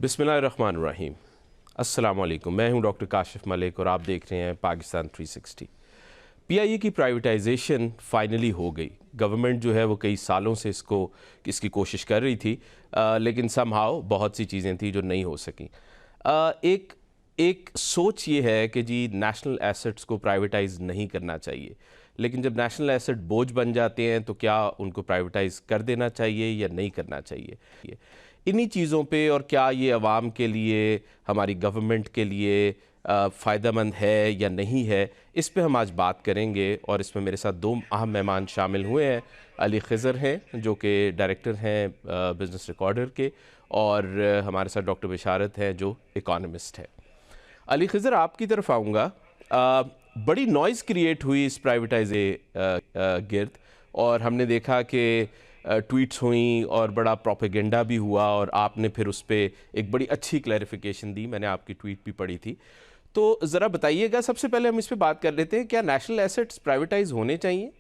बिस्मिल्लाहिर्रहमानिर्रहीम। अस्सलाम वालेकुम। मैं हूं डॉक्टर काशिफ मलिक और आप देख रहे हैं पाकिस्तान 360। पीआईए की प्राइवेटाइजेशन फाइनली हो गई। गवर्नमेंट जो है वो कई सालों से इसकी कोशिश कर रही थी, लेकिन समहाउ बहुत सी चीज़ें थी जो नहीं हो सकी। एक एक सोच ये है कि जी नेशनल एसेट्स को प्राइवेटाइज नहीं करना चाहिए, लेकिन जब नेशनल एसेट बोझ बन जाते हैं तो क्या उनको प्राइवेटाइज कर देना चाहिए या नहीं करना चाहिए। इन्हीं चीज़ों पे और क्या ये अवाम के लिए, हमारी गवर्नमेंट के लिए फ़ायदेमंद है या नहीं है, इस पे हम आज बात करेंगे। और इसमें मेरे साथ दो अहम मेहमान शामिल हुए हैं। अली खिज़र हैं जो कि डायरेक्टर हैं बिज़नेस रिकॉर्डर के, और हमारे साथ डॉक्टर बिशारत हैं जो इकोनॉमिस्ट है। अली खिज़र, आपकी तरफ आऊँगा। बड़ी नॉइज़ क्रिएट हुई इस प्राइवेटाइजे गिर्द, और हमने देखा कि ट्वीट्स हुई और बड़ा प्रोपेगेंडा भी हुआ, और आपने फिर उस पर एक बड़ी अच्छी क्लैरिफिकेशन दी। मैंने आपकी ट्वीट भी पढ़ी थी। तो ज़रा बताइएगा, सबसे पहले हम इस पर बात कर लेते हैं, क्या नेशनल एसेट्स प्राइवेटाइज होने चाहिए?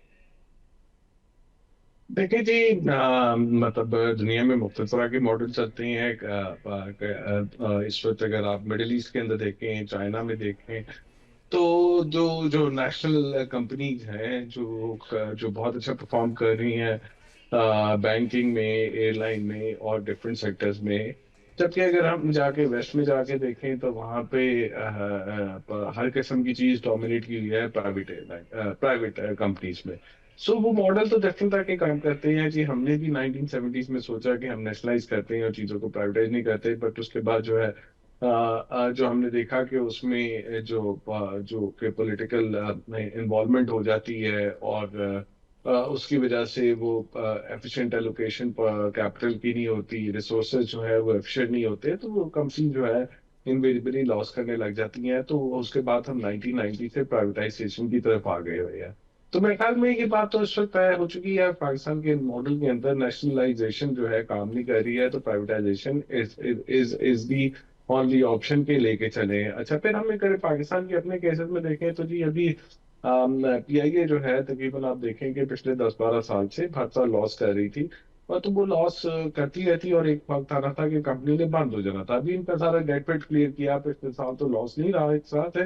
देखिए जी, मतलब दुनिया में मुख्तलिफ तरह के मॉडल चलते हैं। इस वक्त अगर आप मिडिल ईस्ट के अंदर देखें, चाइना में देखें, तो जो जो नेशनल कंपनीज हैं जो बहुत अच्छा परफॉर्म कर रही हैं बैंकिंग में, एयरलाइन में और डिफरेंट सेक्टर्स में। जबकि अगर हम जाके वेस्ट में जाके देखें तो वहाँ पे हर किस्म की चीज डोमिनेट की हुई है प्राइवेट एयरलाइन, प्राइवेट कंपनीज में। सो वो मॉडल तो डिफरेंट तरह के काम करते हैं जी। हमने भी 1970s में सोचा कि हम नेशनलाइज करते हैं और चीज़ों को प्राइवेटाइज नहीं करते, बट उसके बाद जो है जो हमने देखा कि उसमें जो कि पॉलिटिकल इन्वॉल्वमेंट हो जाती है, और उसकी वजह से वो एफिशिएंट एलोकेशन कैपिटल की नहीं होती, रिसोर्सेज जो है वो एफिशिएंट नहीं होते, तो वो कंपनी जो है इनविजिबली लॉस करने लग जाती हैं। तो उसके बाद हम 1990 से प्राइवेटाइजेशन की तरफ आ गए हुए हैं। तो मेरे ख्याल में ये बात तो इस वक्त तय हो चुकी है, पाकिस्तान के मॉडल के अंदर नेशनलाइजेशन जो है काम नहीं कर रही है, तो privatisation is the only option के लेके चले। अच्छा, फिर हम अगर पाकिस्तान के अपने केसेस में देखें तो जी अभी पीआईए जो है तकरीबन आप देखें कि पिछले 10-12 साल से हर साल लॉस कर रही थी, और तो वो लॉस करती रहती, और एक वक्त आना था कि कंपनी ने बंद हो जाना था। अभी इनका सारा डेट वेट क्लियर किया, पिछले साल तो लॉस नहीं रहा एक साथ है,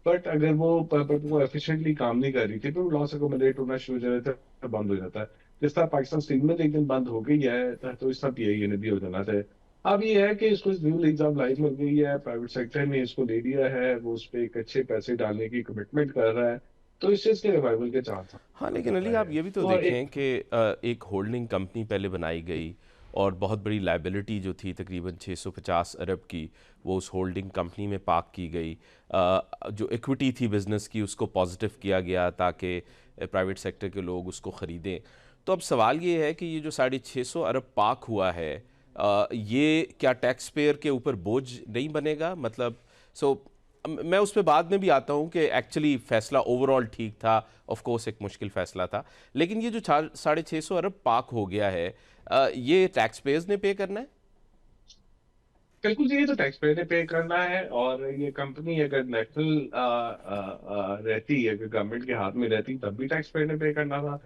बट अगर वो एफिशिएंटली काम नहीं कर रही थी तो लॉस अकोमोडेट होना शुरू हो जाता है, बंद हो जाता है। जिस तरह पाकिस्तान स्टील मिल एक दिन बंद हो गई है, तो इस तरह पीआईए ने भी हो जाना था। अब ये है कि इसको न्यू एग्जाम लाइफ मिल गई है, प्राइवेट सेक्टर ने इसको ले लिया है, वो उस पर एक अच्छे पैसे डालने की कमिटमेंट कर रहा है, तो इस चीज के रिवाइवल के चांस हाँ, नजर लेकिन अली, आ आप रहे हैं। ये भी तो और देखें कि एक होल्डिंग कंपनी पहले बनाई गई, और बहुत बड़ी लाइबिलिटी जो थी तकरीबन 650 अरब की, वो उस होल्डिंग कंपनी में पार्क की गई। जो इक्विटी थी बिज़नेस की, उसको पॉजिटिव किया गया ताकि प्राइवेट सेक्टर के लोग उसको ख़रीदें। तो अब सवाल ये है कि ये जो 650 अरब पार्क हुआ है, ये क्या टैक्स पेयर के ऊपर बोझ नहीं बनेगा? मतलब, सो मैं उस पे बाद में भी आता हूँ कि एक्चुअली फ़ैसला ओवरऑल ठीक था। ऑफ कोर्स एक मुश्किल फ़ैसला था, लेकिन ये जो 650 अरब पाक हो गया है, ये टैक्स पेयर्स ने पे करना है। बिल्कुल जी, ये तो टैक्स पेयर ने पे करना है, और ये कंपनी अगर नेशनल रहती, अगर गवर्नमेंट के हाथ में रहती, तब भी टैक्स पेयर ने पे करना था।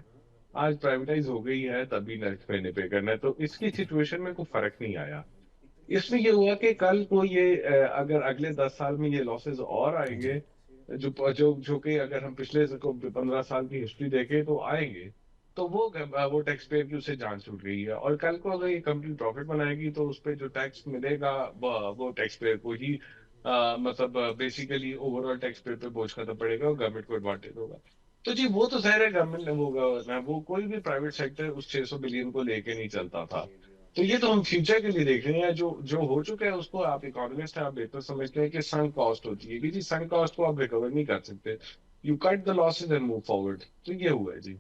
आज प्राइवेटाइज हो गई है, तब भी टैक्स पेयर ने पे करना है, तो इसकी सिचुएशन में कोई फर्क नहीं आया। इसमें ये हुआ कि कल को ये अगर अगले 10 साल में ये लॉसेस और जी। आएंगे, जो जो जो कि अगर हम पिछले 15 साल की हिस्ट्री देखें तो आएंगे, तो वो टैक्स पेयर की उससे जान छूट गई है। और कल को अगर ये कंपनी प्रॉफिट बनाएगी तो उस पर जो टैक्स मिलेगा वो टैक्स पेयर को ही मतलब बेसिकली ओवरऑल टैक्स पेयर पे बोझ खत्म पड़ेगा और गवर्नमेंट को एडवांटेज होगा। तो जी वो तो जाहिर है गवर्नमेंट ने वो कोई भी प्राइवेट सेक्टर उस 600 बिलियन को लेके नहीं चलता था। तो ये तो हम फ्यूचर के लिए देख रहे हैं, जो जो हो चुका है उसको आप इकोनॉमिस्ट हैं, आप बेहतर समझते हैं कि संक कॉस्ट होती है कि जी संक कॉस्ट को आप रिकवर नहीं कर सकते। You cut the losses and move forward, तो ये हुआ है जी।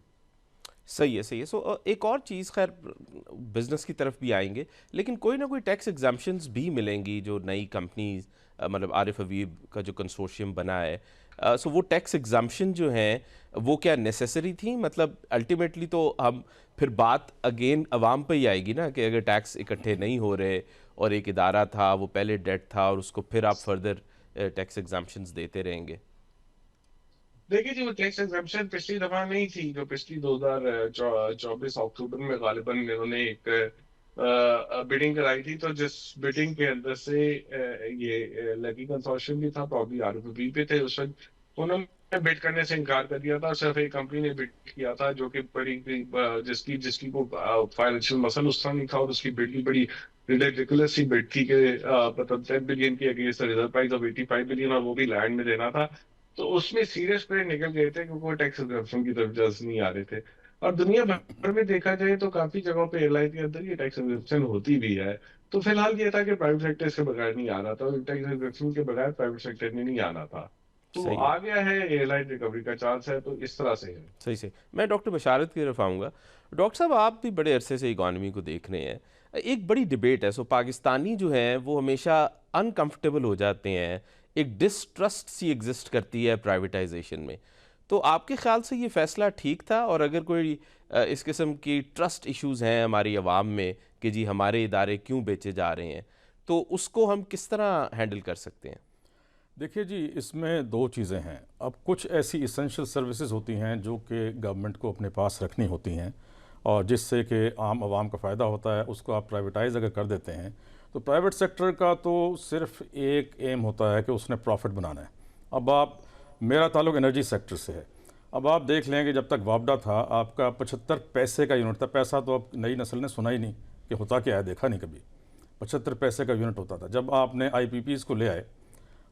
सही है, सही है। सो एक और चीज़, खैर बिजनेस की तरफ भी आएंगे, लेकिन कोई ना कोई टैक्स एग्जाम्पशंस भी मिलेंगी जो नई कंपनीज, मतलब आरिफ हबीब का जो कंसोर्शियम बना है, सो वो टैक्स एग्जाम्पशन जो हैं वो क्या नेसेसरी थी? मतलब अल्टीमेटली तो हम फिर बात अगेन अवाम पे ही आएगी ना, कि अगर टैक्स इकट्ठे नहीं हो रहे और एक इदारा था वो पहले डेट था, और उसको फिर आप फर्दर टैक्स एग्जाम्पशंस देते रहेंगे। देखिए जी, वो टैक्स एग्जम्पशन पिछली दफा नहीं थी, जो पिछली 2024 अक्टूबर में गालिबन इन्होंने एक बिडिंग कराई थी, तो जिस बिडिंग के अंदर से ये लकी कंसोर्शियम भी था, प्रॉब्ली आरओबी पे थे उस वक्त, उन्होंने बिड करने से इनकार कर दिया था। सिर्फ एक कंपनी ने बिड किया था जो कि बड़ी जिसकी जिसकी को फाइनेंशियल मसल उस तरह नहीं था, और उसकी बिड भी बड़ी रिडिकुलस सी बिड थी कि मतलब 10 बिलियन की against reserve price of 85 billion, और वो भी लैंड में देना था। तो उसमें सीरियस प्लेयर निकल गए थे, क्योंकि वो टैक्स एग्जम्पशन की तरफ जज नहीं आ रहे थे। और दुनिया भर में देखा जाए तो काफी जगहों पे एयरलाइन के अंदर ये टैक्स एग्जम्पशन होती भी है। तो फिलहाल ये था कि प्राइवेट सेक्टर इसके बगैर नहीं आ रहा था, और टैक्स एग्जम्पशन के बगैर प्राइवेट सेक्टर ने नहीं आना था। तो सही है। आ गया है, एयरलाइन रिकवरी का चांस है, तो इस तरह से है। सही से मैं डॉक्टर बशारत की तरफ आऊँगा। डॉक्टर साहब, आप भी बड़े अरसे से इकॉनमी को देख रहे हैं। एक बड़ी डिबेट है, सो पाकिस्तानी जो हैं वो हमेशा अनकंफर्टेबल हो जाते हैं, एक डिस्ट्रस्ट सी एग्जिस्ट करती है प्राइवेटाइजेशन में। तो आपके ख्याल से ये फ़ैसला ठीक था? और अगर कोई इस किस्म की ट्रस्ट इश्यूज़ हैं हमारी आवाम में कि जी हमारे इदारे क्यों बेचे जा रहे हैं, तो उसको हम किस तरह हैंडल कर सकते हैं? देखिए जी, इसमें दो चीज़ें हैं। अब कुछ ऐसी इसेंशियल सर्विसेज होती हैं जो कि गवर्नमेंट को अपने पास रखनी होती हैं, और जिससे कि आम आवाम का फ़ायदा होता है, उसको आप प्राइवेटाइज़ अगर कर देते हैं तो प्राइवेट सेक्टर का तो सिर्फ एक एम होता है कि उसने प्रॉफिट बनाना है। अब आप, मेरा ताल्लुक एनर्जी सेक्टर से है। अब आप देख लें कि जब तक वापडा था आपका 75 पैसे का यूनिट था। पैसा तो अब नई नस्ल ने सुना ही नहीं कि होता क्या है, देखा नहीं कभी। 75 पैसे का यूनिट होता था। जब आपने IPPs को ले आए,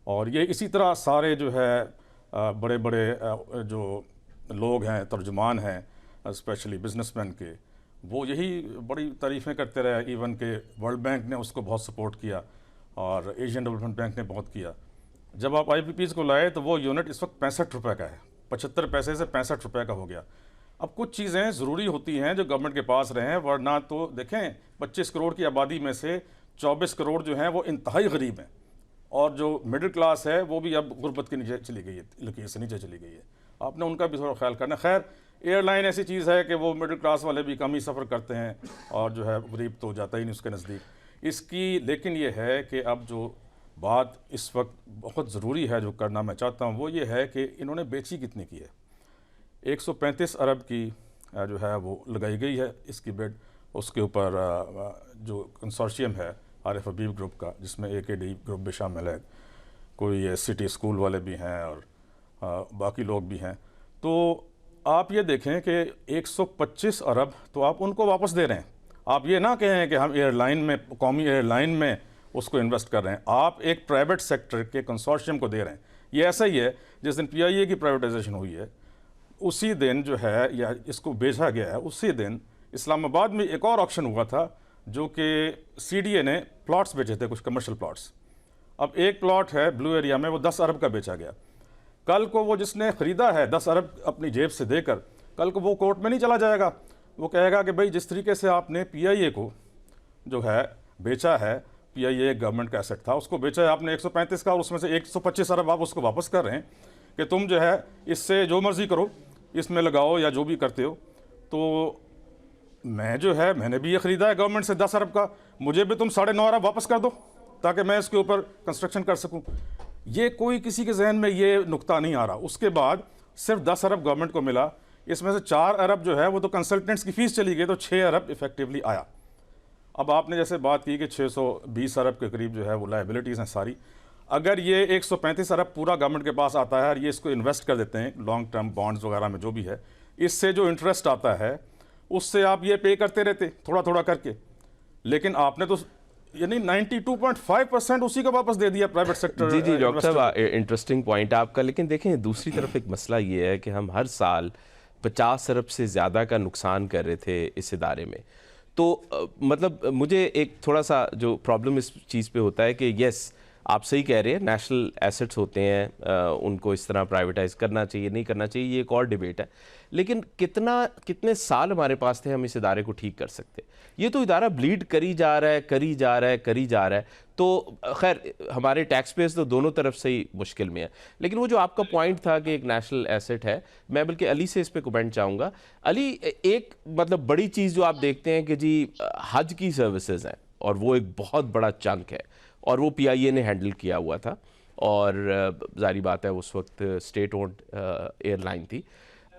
और ये इसी तरह सारे जो है बड़े बड़े जो लोग हैं, तर्जुमान हैं स्पेशली बिजनेसमैन के, वो यही बड़ी तारीफ़ें करते रहे। इवन के वर्ल्ड बैंक ने उसको बहुत सपोर्ट किया, और एशियन डेवलपमेंट बैंक ने बहुत किया। जब आप IPPs को लाए तो वो यूनिट इस वक्त 65 रुपये का है। 75 पैसे से 65 रुपये का हो गया। अब कुछ चीज़ें ज़रूरी होती हैं जो गवर्नमेंट के पास रहें, वरना तो देखें 25 करोड़ की आबादी में से 24 करोड़ जो हैं वो इंतहाई गरीब हैं, और जो मिडिल क्लास है वो भी अब गुर्बत के नीचे चली गई है, लकीर से नीचे चली गई है। आपने उनका भी थोड़ा ख्याल करना। खैर, एयरलाइन ऐसी चीज़ है कि वो मिडिल क्लास वाले भी कम ही सफ़र करते हैं, और जो है गरीब तो जाता ही नहीं उसके नज़दीक इसकी। लेकिन ये है कि अब जो बात इस वक्त बहुत ज़रूरी है, जो करना मैं चाहता हूँ, वो ये है कि इन्होंने बेची कितने की है। 135 अरब की जो है वो लगाई गई है इसकी बिड। उसके ऊपर जो कंसोर्शियम है आरिफ हबीब ग्रुप का, जिसमें AKD ग्रुप भी शामिल है, कोई सिटी स्कूल वाले भी हैं, और बाकी लोग भी हैं। तो आप ये देखें कि 125 अरब तो आप उनको वापस दे रहे हैं। आप ये ना कहें कि हम एयरलाइन में, कौमी एयरलाइन में उसको इन्वेस्ट कर रहे हैं। आप एक प्राइवेट सेक्टर के कंसोर्शियम को दे रहे हैं। ये ऐसा ही है जिस दिन PIA की प्राइवेटाइजेशन हुई है, उसी दिन जो है, या इसको बेचा गया है, उसी दिन इस्लामाबाद में एक और ऑक्शन हुआ था, जो कि CDA ने प्लॉट्स बेचे थे, कुछ कमर्शियल प्लॉट्स। अब एक प्लॉट है ब्लू एरिया में, वो 10 अरब का बेचा गया। कल को वो जिसने ख़रीदा है 10 अरब अपनी जेब से देकर, कल को वो कोर्ट में नहीं चला जाएगा। वो कहेगा कि भाई जिस तरीके से आपने PIA को जो है बेचा है, PIA गवर्नमेंट का एसेट था, उसको बेचा है आपने 135 का, और उसमें से 125 अरब आप उसको वापस कर रहे हैं कि तुम जो है इससे जो मर्ज़ी करो, इसमें लगाओ या जो भी करते हो। तो मैं जो है, मैंने भी ये ख़रीदा है गवर्नमेंट से 10 अरब का, मुझे भी तुम 9.5 अरब वापस कर दो ताकि मैं इसके ऊपर कंस्ट्रक्शन कर सकूं। ये कोई किसी के जहन में ये नुक्ता नहीं आ रहा। उसके बाद सिर्फ 10 अरब गवर्नमेंट को मिला, इसमें से 4 अरब जो है वो तो कंसल्टेंट्स की फ़ीस चली गई, तो 6 अरब इफेक्टिवली आया। अब आपने जैसे बात की कि 620 अरब के करीब जो है वो लाइबिलिटीज़ हैं सारी। अगर ये 135 अरब पूरा गवर्नमेंट के पास आता है और ये इसको इन्वेस्ट कर देते हैं लॉन्ग टर्म बॉन्ड्स वगैरह में जो भी है, इससे जो इंटरेस्ट आता है उससे आप ये पे करते रहते थोड़ा थोड़ा करके। लेकिन आपने तो यानी 92.5% उसी को वापस दे दिया प्राइवेट सेक्टर। जी डॉक्टर साहब, इंटरेस्टिंग पॉइंट आपका। लेकिन देखें, दूसरी तरफ एक मसला ये है कि हम हर साल 50 अरब से ज़्यादा का नुकसान कर रहे थे इस इदारे में। तो मतलब मुझे एक थोड़ा सा जो प्रॉब्लम इस चीज़ पे होता है कि येस, आप सही कह रहे हैं, नेशनल एसेट्स होते हैं, उनको इस तरह प्राइवेटाइज करना चाहिए, नहीं करना चाहिए, ये एक और डिबेट है। लेकिन कितने साल हमारे पास थे हम इस इदारे को ठीक कर सकते? ये तो इदारा ब्लीड करी जा रहा है, करी जा रहा है, करी जा रहा है। तो खैर, हमारे टैक्स पेयर्स तो दोनों तरफ से ही मुश्किल में है। लेकिन वो जो आपका पॉइंट था कि एक नेशनल एसेट है, मैं बल्कि अली से इस पे कमेंट चाहूँगा। अली, एक मतलब बड़ी चीज़ जो आप देखते हैं कि जी हज की सर्विसेज हैं, और वो एक बहुत बड़ा चंक है, और वो PIA ने हैंडल किया हुआ था, और जारी बात है उस वक्त स्टेट ओन्ड एयरलाइन थी।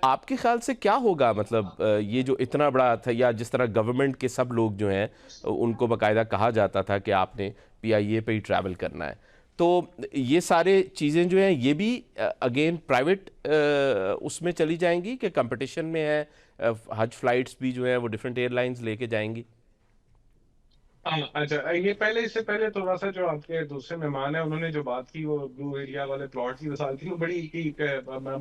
आपके ख्याल से क्या होगा, मतलब ये जो इतना बड़ा था, या जिस तरह गवर्नमेंट के सब लोग जो हैं उनको बाकायदा कहा जाता था कि आपने पीआईए पे ही ट्रैवल करना है, तो ये सारे चीज़ें जो हैं ये भी अगेन प्राइवेट उसमें चली जाएंगी कि कंपटीशन में है, हज फ्लाइट्स भी जो है वो डिफरेंट एयरलाइंस लेके जाएंगी? हाँ, अच्छा, ये पहले, इससे पहले थोड़ा सा जो आपके दूसरे मेहमान है उन्होंने जो बात की, वो ब्लू एरिया वाले प्लॉट की मिसाल थी, वो बड़ी की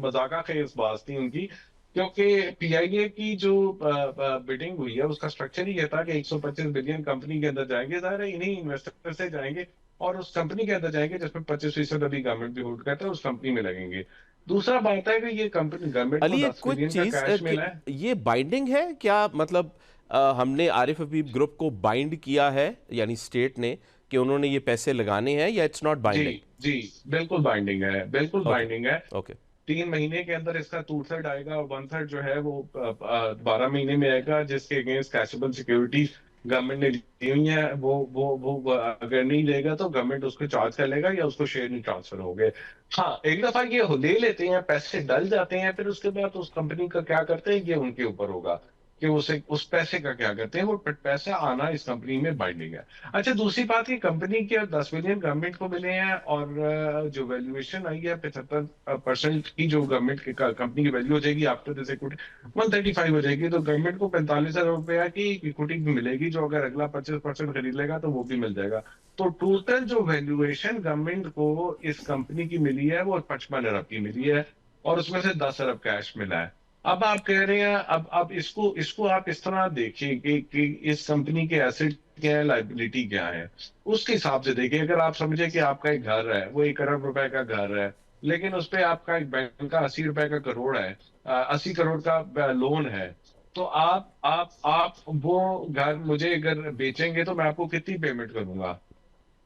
मजाका खेज बात थी उनकी, क्योंकि पीआईए की जो बिडिंग हुई है उसका स्ट्रक्चर ही ये था कि 125 बिलियन कंपनी के अंदर जाएंगे, जाहिर है इन्हीं इन्वेस्टर से जाएंगे, और उस कंपनी के अंदर जाएंगे जिसमें 25% अभी गवर्नमेंट भी होल्ड करता है, उस कंपनी में लगेंगे। दूसरा बात है कि ये कंपनी, गवर्नमेंट को अली, एक 10 क्विक बिलियन का चीज़ कैश कि मिला है। ये बाइंडिंग है क्या, मतलब हमने आरिफ हबीब ग्रुप को बाइंड किया है, यानी स्टेट ने, कि उन्होंने ये पैसे लगाने हैं, या इट्स नॉट जी, बाइंडिंग? जी, बिल्कुल बाइंडिंग है, बिल्कुल ओके, बाइंडिंग है। ओके, 3 महीने के अंदर इसका 2/3 आएगा, और 1/3 जो है वो 12 महीने में आएगा, जिसके अगेंस्ट कैशेबल सिक्योरिटी गवर्नमेंट ने दी हुई है। वो अगर नहीं लेगा तो गवर्नमेंट उसको चार्ज कर लेगा, या उसको शेयर नहीं ट्रांसफर हो गए। हाँ, एक दफा ये ले लेते हैं, पैसे डल जाते हैं, फिर उसके बाद उस कंपनी का क्या करते हैं ये उनके ऊपर होगा कि उसे उस पैसे का क्या करते हैं। वो पैसा आना इस कंपनी में बाइंडिंग है। अच्छा, दूसरी बात, की कंपनी के 10 बिलियन गवर्नमेंट को मिले हैं, और जो वैल्यूएशन आई है 75% की, जो गवर्नमेंट की कंपनी की वैल्यू हो जाएगी आफ्टर दिस इक्विटी 135 हो जाएगी, तो गवर्नमेंट को 45 अरब रुपया की इक्विटी भी मिलेगी, जो अगर अगला 25% खरीद लेगा तो वो भी मिल जाएगा। तो टोटल जो वैल्यूएशन गवर्नमेंट को इस कंपनी की मिली है वो 55 अरब की मिली है, और उसमें से 10 अरब कैश मिला है। अब आप कह रहे हैं, अब इसको इसको आप इस तरह देखिए कि इस कंपनी के एसेट क्या है, लाइबिलिटी क्या है, उसके हिसाब से देखिए। अगर आप समझे कि आपका एक घर है, वो 1 अरब रुपए का घर है, लेकिन उस पे आपका एक बैंक का 80 रुपए का करोड़ है, 80 करोड़ का लोन है, तो आप वो घर मुझे अगर बेचेंगे तो मैं आपको कितनी पेमेंट करूंगा?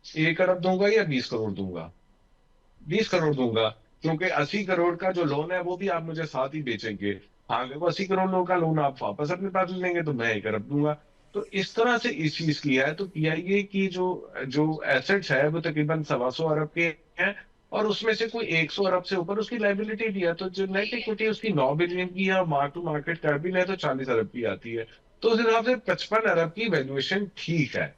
1 अरब दूंगा या 20 करोड़ दूंगा? 20 करोड़ दूंगा, क्योंकि 80 करोड़ का जो लोन है वो भी आप मुझे साथ ही बेचेंगे। हाँ, अगर वो 80 करोड़ लोन का लोन आप वापस अपने पास ले लेंगे तो मैं 1 अरब दूंगा। तो इस तरह से इस चीज की है। तो पीआईए की जो जो एसेट्स है वो तकरीबन 125 अरब के हैं, और उसमें से कोई 100 अरब से ऊपर उसकी लाइबिलिटी भी है। तो जो नेट इक्विटी उसकी 9 बिलियन की है, मार्क टू मार्केट कर भी ले तो 40 अरब की आती है। तो उस हिसाब से 55 अरब की वैल्यूएशन ठीक है।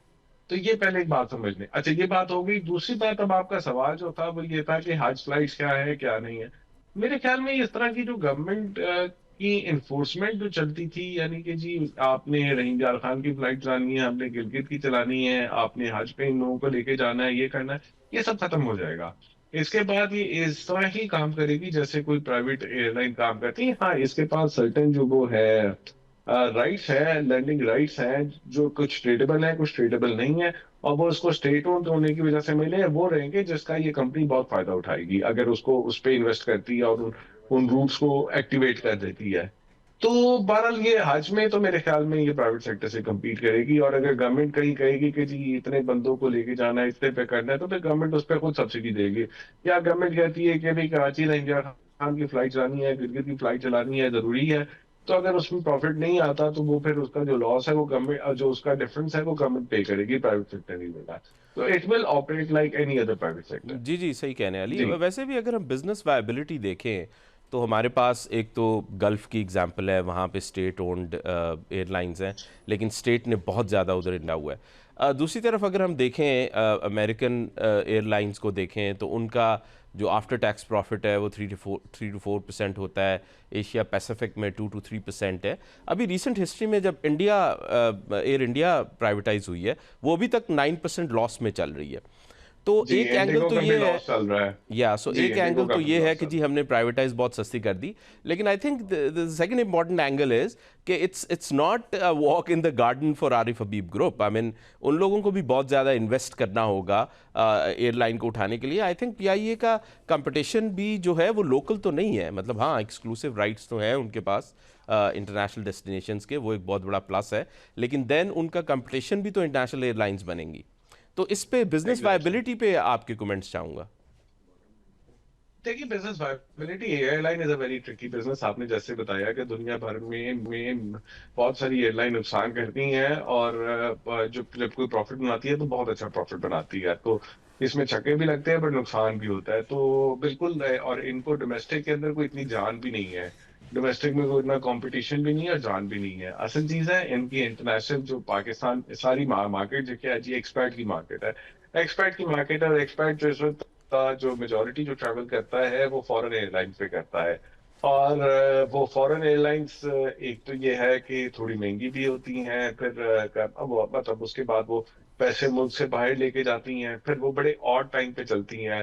तो ये पहले एक बात समझ लें। अच्छा, ये बात हो गई। दूसरी बात, अब आपका सवाल जो था वो ये था कि हज फ्लाइट्स क्या है क्या नहीं है। मेरे ख्याल में इस तरह की जो गवर्नमेंट की इन्फोर्समेंट जो चलती थी, यानी कि जी आपने रहीम यार खान की फ्लाइट चलानी है, आपने गिलगित की चलानी है, आपने हज पे इन लोगों को लेके जाना है, ये करना है, ये सब खत्म हो जाएगा। इसके बाद ये इस तरह ही काम करेगी जैसे कोई प्राइवेट एयरलाइन काम करती है। हाँ, इसके पास सर्टेन जो वो है राइट्स है, लैंडिंग राइट्स हैं, जो कुछ ट्रेडेबल है कुछ ट्रेडेबल नहीं है, और वो उसको स्टेट ओन्ड होने की वजह से मिले हैं, वो रहेंगे जिसका ये कंपनी बहुत फायदा उठाएगी अगर उसको उस पे इन्वेस्ट करती है और उन रूट्स को एक्टिवेट कर देती है। तो बहरहाल ये हज में तो मेरे ख्याल में ये प्राइवेट सेक्टर से compete करेगी, और अगर गवर्नमेंट कहीं कहेगी कि जी इतने बंदों को लेके जाना है, इतने पे करना है, तो फिर गवर्नमेंट उस पर खुद सब्सिडी देगी। या गवर्नमेंट कहती है कि भाई कराची से इंडिया खान की फ्लाइट चलानी है, गिलगित की फ्लाइट चलानी है, जरूरी है, तो अगर उसमें प्रॉफिट नहीं आता तो वो फिर उसका जो लॉस है वो गवर्नमेंट, जो उसका डिफरेंस है वो गवर्नमेंट पे करेगी, प्राइवेट सेक्टर नहीं देगा। तो it will operate like any other private sector. जी जी, सही कहने अली। जी, वैसे भी अगर हम बिजनेस वायबिलिटी देखें तो हमारे पास एक तो गल्फ़ की एग्जांपल है, वहाँ पे स्टेट ओन्ड एयरलाइंस हैं, लेकिन स्टेट ने बहुत ज़्यादा उधर इंडा हुआ है। दूसरी तरफ अगर हम देखें अमेरिकन एयरलाइंस को देखें तो उनका जो आफ्टर टैक्स प्रॉफिट है वो 3 to 4% होता है, एशिया पैसिफिक में 2 to 3% है। अभी रिसेंट हिस्ट्री में जब एयर इंडिया प्राइवेटाइज हुई है वो अभी तक 9% लॉस में चल रही है। तो जी, एक एंगल इंडिगो तो का भी ये है, लॉस चल रहा है। या सो जी, एक इंडिगो एंगल का तो भी ये है लॉस कि चल जी रहा है। हमने प्राइवेटाइज बहुत सस्ती कर दी, लेकिन I think the second important angle is कि it's not a walk in the garden for Arif Habib group. I mean उन लोगों को भी बहुत ज़्यादा इन्वेस्ट करना होगा एयरलाइन को उठाने के लिए। आई थिंक पीआईए का कंपटीशन भी जो है वो लोकल तो नहीं है, मतलब हाँ एक्सक्लूसिव राइट्स तो हैं उनके पास इंटरनेशनल डेस्टिनेशंस के, वो एक बहुत बड़ा प्लस है, लेकिन देन उनका कंपटीशन भी तो इंटरनेशनल एयरलाइंस बनेंगी। तो इस पे बिजनेस एग्जैक्टली। वायबिलिटी पे आपके कमेंट्स चाहूँगा। देखिए, business viability, airline is a very tricky business. आपने जैसे बताया कि दुनिया भर में बहुत सारी एयरलाइन नुकसान करती हैं, और जब कोई प्रॉफिट बनाती है तो बहुत अच्छा प्रॉफिट बनाती है। तो इसमें छक्के भी लगते हैं पर नुकसान भी होता है। तो बिल्कुल और इनको डोमेस्टिक के अंदर कोई इतनी जान भी नहीं है डोमेस्टिक में कोई इतना कंपटीशन भी नहीं है और जान भी नहीं है। असल चीज है इनकी इंटरनेशनल जो पाकिस्तान सारी मार्केट जो क्या है जी, एक्सपर्ट की मार्केट है। एक्सपर्ट की मार्केट है और एक्सपर्ट जो इस वक्त जो मेजोरिटी जो ट्रैवल करता है वो फॉरेन एयरलाइंस पे करता है। और वो फॉरेन एयरलाइंस एक तो ये है कि थोड़ी महंगी भी होती हैं, फिर मतलब उसके बाद वो पैसे मुल्क से बाहर लेके जाती हैं, फिर वो बड़े ऑड टाइम पे चलती हैं।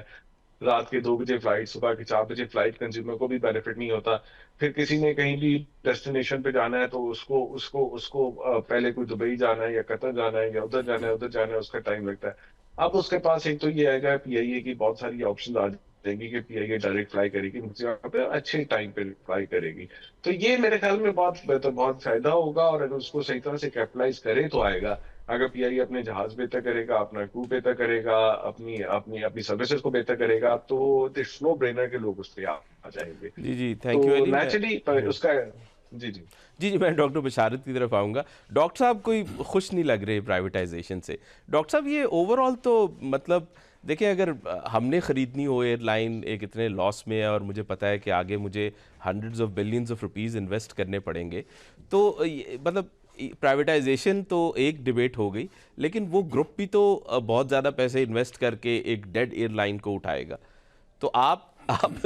रात के 2 बजे फ्लाइट, सुबह के 4 बजे फ्लाइट, कंज्यूमर को भी बेनिफिट नहीं होता। फिर किसी ने कहीं भी डेस्टिनेशन पे जाना है तो उसको उसको उसको पहले कोई दुबई जाना है या कतर जाना है या उधर जाना है उधर जाना है, उसका टाइम लगता है। अब उसके पास एक तो ये आएगा पीआईए की बहुत सारी ऑप्शन आ जाएंगी कि पीआईए डायरेक्ट फ्लाई करेगी मुझे यहाँ पे अच्छे टाइम पे फ्लाई करेगी। तो ये मेरे ख्याल में बहुत फायदा होगा, और अगर उसको सही तरह से कैपिटलाइज करे तो आएगा। अगर पीआई अपने जहाज बेहतर करेगा, अपना क्रू बेहतर करेगा, अपनी अपनी अपनी सर्विसेज को बेहतर करेगा, तो इट्स नो ब्रेनर के लोग उस पर आ जाएंगे। जी जी, थैंक यू तो अली। मैं नेचुरली उसका जी जी। जी जी, मैं डॉक्टर बशारत की तरफ आऊँगा। डॉक्टर साहब कोई खुश नहीं लग रहे प्राइवेटाइजेशन से। डॉक्टर साहब ये ओवरऑल तो मतलब देखिए, अगर हमने ख़रीदनी हो एयरलाइन एक इतने लॉस में है और मुझे पता है कि आगे मुझे hundreds of billions of rupees invest करने पड़ेंगे, तो मतलब प्राइवेटाइजेशन तो एक डिबेट हो गई, लेकिन वो ग्रुप भी तो बहुत ज़्यादा पैसे इन्वेस्ट करके एक डेड एयरलाइन को उठाएगा। तो आप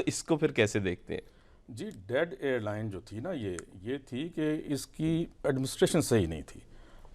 इसको फिर कैसे देखते हैं? जी, डेड एयरलाइन जो थी ना, ये थी कि इसकी एडमिनिस्ट्रेशन सही नहीं थी।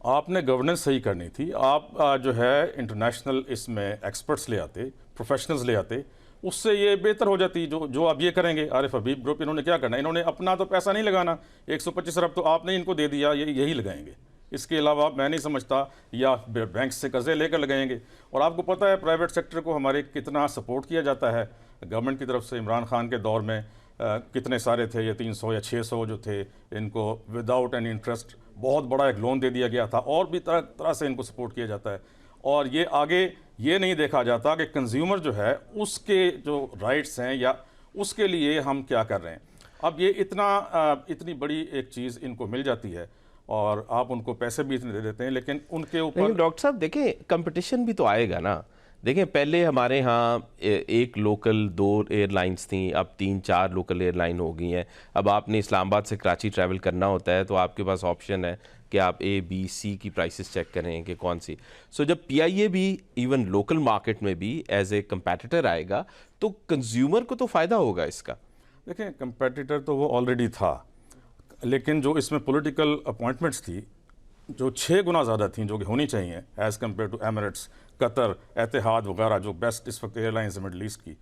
आपने गवर्नेंस सही करनी थी। आप जो है इंटरनेशनल इसमें एक्सपर्ट्स ले आते, प्रोफेशनल्स ले आते, उससे ये बेहतर हो जाती। जो आप ये करेंगे, आरिफ हबीब ग्रुप, इन्होंने क्या करना, इन्होंने अपना तो पैसा नहीं लगाना। 125 अरब तो आपने इनको दे दिया, यही लगाएंगे। इसके अलावा मैं नहीं समझता, या बैंक से कर्जे लेकर लगाएंगे। और आपको पता है प्राइवेट सेक्टर को हमारे कितना सपोर्ट किया जाता है गवर्नमेंट की तरफ से। इमरान खान के दौर में कितने सारे थे, ये 300 या 600 जो थे, इनको विदाउट एनी इंटरेस्ट बहुत बड़ा एक लोन दे दिया गया था। और भी तरह तरह से इनको सपोर्ट किया जाता है। और ये आगे ये नहीं देखा जाता कि कंज्यूमर जो है उसके जो राइट्स हैं या उसके लिए हम क्या कर रहे हैं। अब ये इतनी बड़ी एक चीज़ इनको मिल जाती है और आप उनको पैसे भी इतने दे देते हैं, लेकिन उनके ऊपर। डॉक्टर साहब देखें, कंपटीशन भी तो आएगा ना। देखें, पहले हमारे यहाँ एक लोकल 2 एयरलाइंस थी, अब 3-4 लोकल एयरलाइन हो गई हैं। अब आपने इस्लामाबाद से कराची ट्रैवल करना होता है तो आपके पास ऑप्शन है कि आप A, B, C की प्राइसेस चेक करें कि कौन सी। सो जब पीआईए भी इवन लोकल मार्केट में भी एज ए कंपेटिटर आएगा तो कंज्यूमर को तो फ़ायदा होगा इसका। देखें, कंपेटिटर तो वो ऑलरेडी था, लेकिन जो इसमें पॉलिटिकल अपॉइंटमेंट्स थी जो 6 गुना ज़्यादा थी जो कि होनी चाहिए as compare to Emirates, Qatar, Etihad वगैरह, जो बेस्ट इस वक्त एयरलाइंस है मिडल ईस्ट की,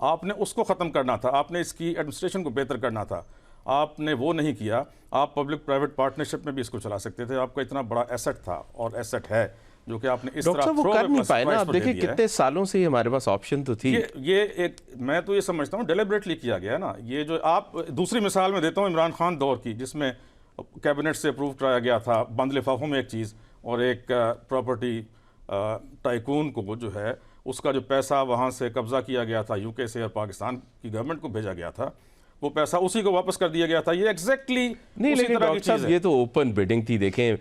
आपने उसको ख़त्म करना था। आपने इसकी एडमिनिस्ट्रेशन को बेहतर करना था। आपने वो नहीं किया। आप पब्लिक प्राइवेट पार्टनरशिप में भी इसको चला सकते थे। आपका इतना बड़ा एसेट था और एसेट है जो कि आपने इस तरह वो कर नहीं पाए ना। आप देखिए कितने सालों से हमारे पास ऑप्शन तो थी। ये एक, मैं तो ये समझता हूँ डेलिबरेटली किया गया ना। ये जो आप दूसरी मिसाल में देता हूँ इमरान खान दौर की, जिसमें कैबिनेट से अप्रूव कराया गया था बंद लिफाफों में एक चीज़, और एक प्रॉपर्टी टाइकून को जो है उसका जो पैसा वहाँ से कब्ज़ा किया गया था यूके से और पाकिस्तान की गवर्नमेंट को भेजा गया था, वो पैसा उसी को वापस कर दिया गया था। ये एग्जैक्टली नहीं, लेकिन डॉक्टर साहब ये तो ओपन बिडिंग थी। देखें,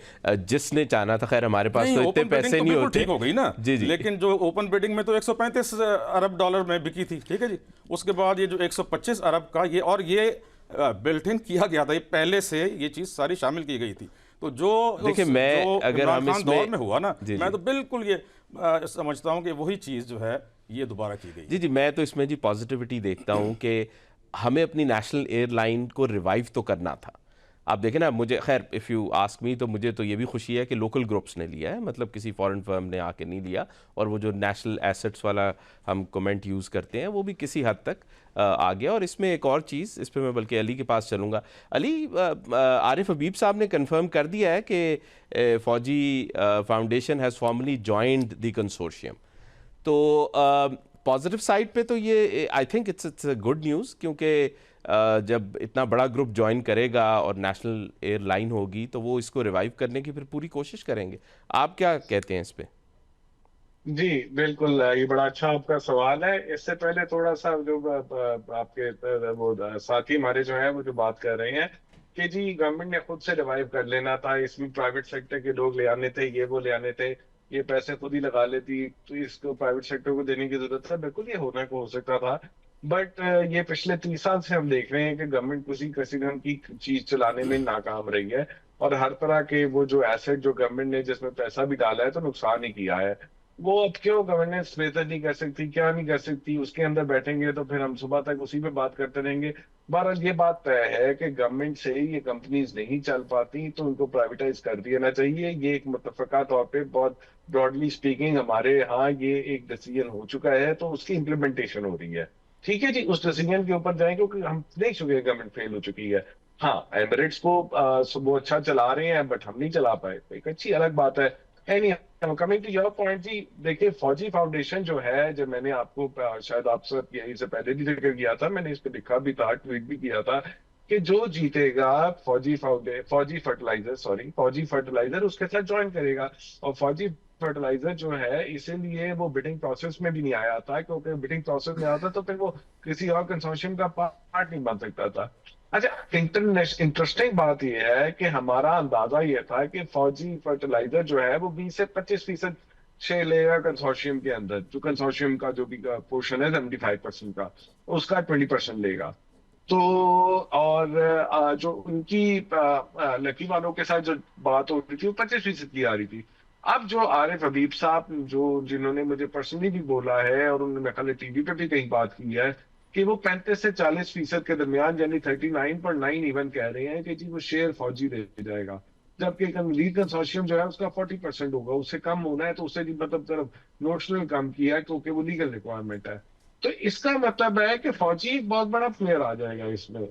जिसने चाहना था, खैर हमारे पास तो इतने पैसे नहीं होते। ठीक हो गई ना जी जी, लेकिन जो ओपन बिडिंग में तो 135 अरब डॉलर में बिकी थी, ठीक है जी। उसके बाद ये जो 125 अरब का ये, और ये बिल्ट इन किया गया था, ये पहले से ये चीज़ सारी शामिल की गई थी। तो जो देखिए, मैं अगर हम इसमें दौर में हुआ ना, मैं तो बिल्कुल ये समझता हूँ कि वही चीज़ जो है ये दोबारा की गई। जी जी, मैं तो इसमें जी पॉजिटिविटी देखता हूँ कि हमें अपनी नेशनल एयरलाइन को रिवाइव तो करना था। आप देखें ना, मुझे खैर इफ़ यू आस्क मी तो मुझे तो ये भी खुशी है कि लोकल ग्रुप्स ने लिया है, मतलब किसी फॉरेन फर्म ने आके नहीं लिया। और वो जो नेशनल एसेट्स वाला हम कमेंट यूज़ करते हैं वो भी किसी हद तक आ गया। और इसमें एक और चीज़, इस पर मैं बल्कि अली के पास चलूँगा। अली, आरिफ हबीब साहब ने कंफर्म कर दिया है कि फ़ौजी foundation has formally joined the consortium. तो पॉजिटिव साइड पे तो ये I think it's good news, क्योंकि जब इतना बड़ा ग्रुप ज्वाइन करेगा और नेशनल एयरलाइन होगी तो वो इसको रिवाइव करने की फिर पूरी कोशिश करेंगे। आप क्या कहते हैं इस पे? जी बिल्कुल, ये बड़ा अच्छा आपका सवाल है। इससे पहले थोड़ा सा जो आपके वो साथी हमारे जो है वो जो बात कर रहे हैं कि जी गवर्नमेंट ने खुद से रिवाइव कर लेना था, इसमें प्राइवेट सेक्टर के लोग ले आने थे, ये वो ले आने थे, ये पैसे खुद ही लगा लेती, तो इसको प्राइवेट सेक्टर को देने की जरूरत है। बिल्कुल ये होना को हो सकता था, बट ये पिछले 30 साल से हम देख रहे हैं कि गवर्नमेंट किसी किसी ढंग की चीज चलाने में नाकाम रही है, और हर तरह के वो जो एसेट जो गवर्नमेंट ने जिसमें पैसा भी डाला है तो नुकसान ही किया है। वो अब क्यों गवर्नेंस बेहतर नहीं कर सकती, क्या नहीं कर सकती, उसके अंदर बैठेंगे तो फिर हम सुबह तक उसी पे बात करते रहेंगे। बहरहाल ये बात तय है कि गवर्नमेंट से ये कंपनीज नहीं चल पाती तो उनको प्राइवेटाइज कर देना चाहिए। ये एक मुत्तफका तौर पे बहुत ब्रॉडली स्पीकिंग हमारे यहाँ ये एक डिसीजन हो चुका है, तो उसकी इम्प्लीमेंटेशन हो रही है। ठीक है जी, उस डिसीजन के ऊपर जाएं क्योंकि हम देख चुके हैं गवर्नमेंट फेल हो चुकी है। हाँ, एमिरेट्स को वो अच्छा चला रहे हैं बट हम नहीं चला पाए, तो एक अच्छी अलग बात है। Any coming to your point जी, देखिए फौजी फाउंडेशन जो है, जब मैंने आपको शायद आपसे यही से पहले भी जिक्र किया था, मैंने इस पे लिखा भी था, ट्वीट भी किया था कि जो जीतेगा फौजी फर्टिलाइजर उसके साथ ज्वाइन करेगा। और फौजी फर्टिलाइजर जो है इसीलिए वो बिडिंग प्रोसेस में भी नहीं आया था, क्योंकि बिडिंग प्रोसेस में आता तो फिर वो किसी और कंसोर्शियम का पार्ट नहीं बन सकता था। अच्छा, इंटरेस्टिंग बात यह है कि हमारा अंदाजा ये था कि फौजी फर्टिलाइजर जो है वो 20 से 25% शेयर लेगा कंसोर्शियम के अंदर, जो कंसोर्शियम का जो भी पोर्शन है 75% का, उसका 20% लेगा। तो और जो उनकी लकी वालों के साथ जो बात हो रही थी वो 25% की आ रही थी। अब जो आरिफ हबीब साहब जो जिन्होंने मुझे पर्सनली भी बोला है और उन्होंने मेरे ख्याल टीवी पे भी कहीं बात की है कि वो 35 से 40% के दरमियान यानी 39.9 इवन कह रहे हैं कि जी वो शेयर फौजी ले जाएगा, जबकि लीग कंसोर्शियम जो है उसका 40% होगा। उससे कम होना है तो उससे भी मतलब सिर्फ नोशनल कम किया है क्योंकि वो लीगल रिक्वायरमेंट है। तो इसका मतलब है कि फौजी एक बहुत बड़ा प्लेयर आ जाएगा इसमें।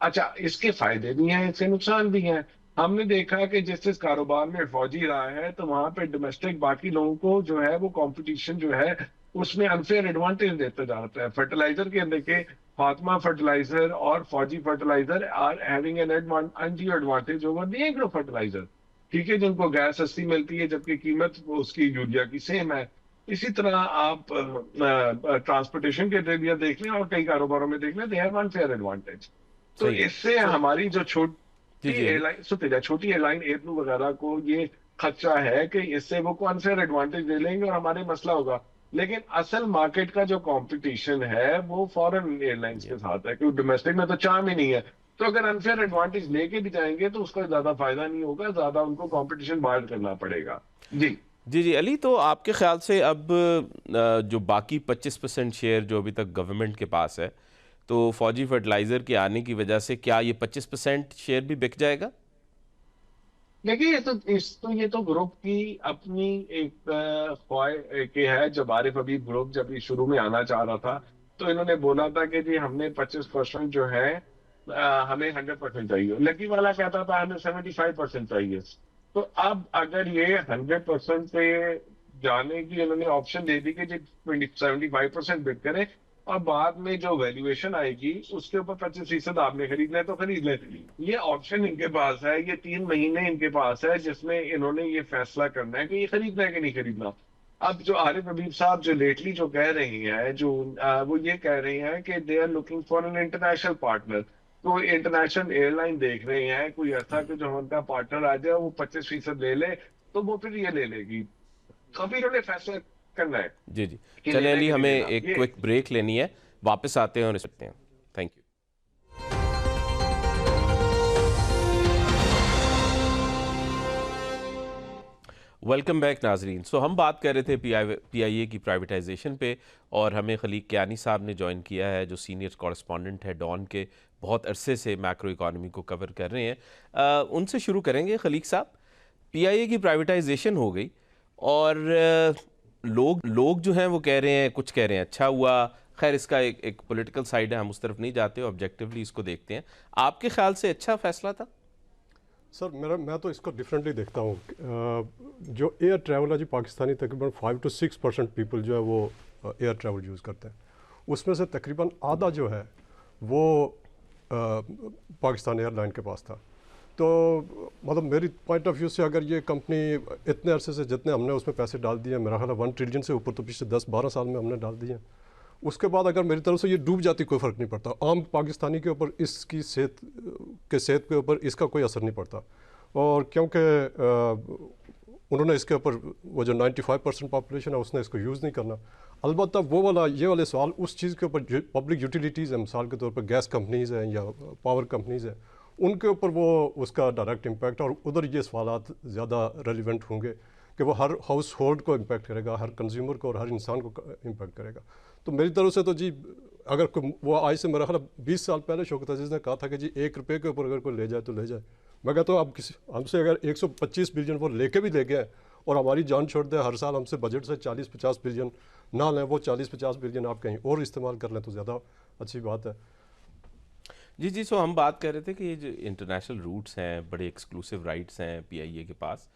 अच्छा, इसके फायदे भी हैं, इसके नुकसान भी हैं। हमने देखा कि जिस जिस कारोबार में फौजी रहा है तो वहां पे डोमेस्टिक बाकी लोगों को जो है वो कंपटीशन जो है उसमें अनफेयर एडवांटेज देता जाता है। फर्टिलाइजर के अंदर के फातिमा फर्टिलाइजर और Fauji fertiliser are having an undue advantage over the agro fertiliser. ठीक है, जिनको गैस सस्ती मिलती है जबकि कीमत उसकी यूरिया की सेम है। इसी तरह आप ट्रांसपोर्टेशन के एरिया देख लें और कई कारोबारों में देख लें, दे हैव अनफेयर एडवांटेज। तो सही है। इससे सो हमारी जो जी छोटी जी अली। एयरलाइन सुतेजा छोटी एयरलाइन एयरब्लू वगैरह को ये खदशा है कि इससे वो अनफेयर एडवांटेज ले लेंगे और हमारे मसला होगा। लेकिन असल मार्केट का जो कंपटीशन है वो फॉरेन एयरलाइंस के साथ है, क्योंकि डोमेस्टिक में तो चार्म ही नहीं है। तो अगर अनफेयर एडवांटेज लेके भी जाएंगे तो उसका ज्यादा फायदा नहीं होगा, ज्यादा उनको कंपटीशन बाहर करना पड़ेगा जी। जी जी अली, तो आपके ख्याल से अब जो बाकी 25% शेयर जो अभी तक गवर्नमेंट के पास है, तो फौजी फर्टिलाइज़र के आने की वजह से क्या ये 25% शेयर भी बिक जाएगा? देखिए ये तो ग्रुप की अपनी एक ख्वाहिश के है। जब आरिफ हबीब ग्रुप जब ये शुरू में आना चाह रहा था तो इन्होंने बोला था कि जी हमने 25% जो है हमें 100% चाहिए। लकी वाला कहता था हमें 75% चाहिए। तो अब अगर ये 100% पे जाने की इन्होंने ऑप्शन दे दी कि जी 75% बिड करें और बाद में जो वैल्यूएशन आएगी उसके ऊपर 25% आपने खरीदना है तो खरीद ले। ये ऑप्शन इनके पास है, ये 3 महीने इनके पास है जिसमें इन्होंने ये फैसला करना है कि ये खरीदना है कि नहीं खरीदना। अब जो आरिफ हबीब साहब जो लेटली जो कह रही हैं, जो वो ये कह रही हैं कि they are looking for an international partner. तो इंटरनेशनल एयरलाइन देख रहे हैं कोई ऐसा कि जो उनका पार्टनर आ जाए वो 25% ले ले तो वो फिर ये ले लेगी। तो अभी इन्होंने फैसला करना है जी जी कि चलें लेना है अली, कि नहीं हमें लेना एक ये। क्विक ब्रेक लेनी है, वापस आते हैं और सकते हैं। Thank you. वेलकम बैक नाजरीन। सो हम बात कर रहे थे पीआईए की प्राइवेटाइजेशन पे, और हमें खलीक कियानी साहब ने ज्वाइन किया है जो सीनियर कॉरेस्पॉन्डेंट है डॉन के, बहुत अरसे से मैक्रो इकॉनमी को कवर कर रहे हैं। उनसे शुरू करेंगे। खलीक साहब, पीआईए की प्राइवेटाइजेशन हो गई और लोग जो हैं वो कह रहे हैं, कुछ कह रहे हैं अच्छा हुआ। खैर इसका एक पॉलिटिकल साइड है, हम उस तरफ नहीं जाते, ऑब्जेक्टिवली इसको देखते हैं। आपके ख्याल से अच्छा फैसला था? सर मैं तो इसको डिफरेंटली देखता हूँ। जो एयर ट्रैवल है जी, पाकिस्तानी तकरीबन 5 to 6% पीपल जो है वो एयर ट्रैवल यूज़ करते हैं। उसमें से तकरीबन आधा जो है वो पाकिस्तान एयरलाइन के पास था। तो मतलब मेरी पॉइंट ऑफ व्यू से अगर ये कंपनी इतने अरसे से जितने हमने उसमें पैसे डाल दिए, मेरा ख्याल है 1 ट्रिलियन से ऊपर तो पिछले 10-12 साल में हमने डाल दिए हैं। उसके बाद अगर मेरी तरफ से ये डूब जाती कोई फ़र्क नहीं पड़ता, आम पाकिस्तानी के ऊपर इसकी सेहत के ऊपर इसका कोई असर नहीं पड़ता। और क्योंकि उन्होंने इसके ऊपर वो जो 95% पॉपुलेशन है उसने इसको यूज़ नहीं करना। अलबत्ता वो वाला ये वाले सवाल उस चीज़ के ऊपर जो पब्लिक यूटिलिटीज़ हैं, मिसाल के तौर पर गैस कंपनीज़ हैं या पावर कंपनीज़ हैं, उनके ऊपर वो उसका डायरेक्ट इम्पैक्ट, और उधर ये सवालात ज़्यादा रेलिवेंट होंगे कि वो हर हाउस होल्ड को इम्पैक्ट करेगा, हर कंज्यूमर को और हर इंसान को इम्पैक्ट करेगा। तो मेरी तरफ से तो जी, अगर वो आज से मेरा ख्याल 20 साल पहले शौकत अजीज़ ने कहा था कि जी 1 रुपये के ऊपर अगर कोई ले जाए तो ले जाए। मैं कहता हूँ अब किसी हमसे अगर 125 बिलियन वो लेके भी ले गए और हमारी जान छोड़ दे, हर साल हमसे बजट से 40-50 बिलियन ना लें, वो 40-50 बिलियन आप कहीं और इस्तेमाल कर लें तो ज़्यादा अच्छी बात है। जी, सो हम बात कर रहे थे कि ये जो इंटरनेशनल रूट्स हैं, बड़े एक्सक्लूसिव राइट्स हैं पीआईए के पास,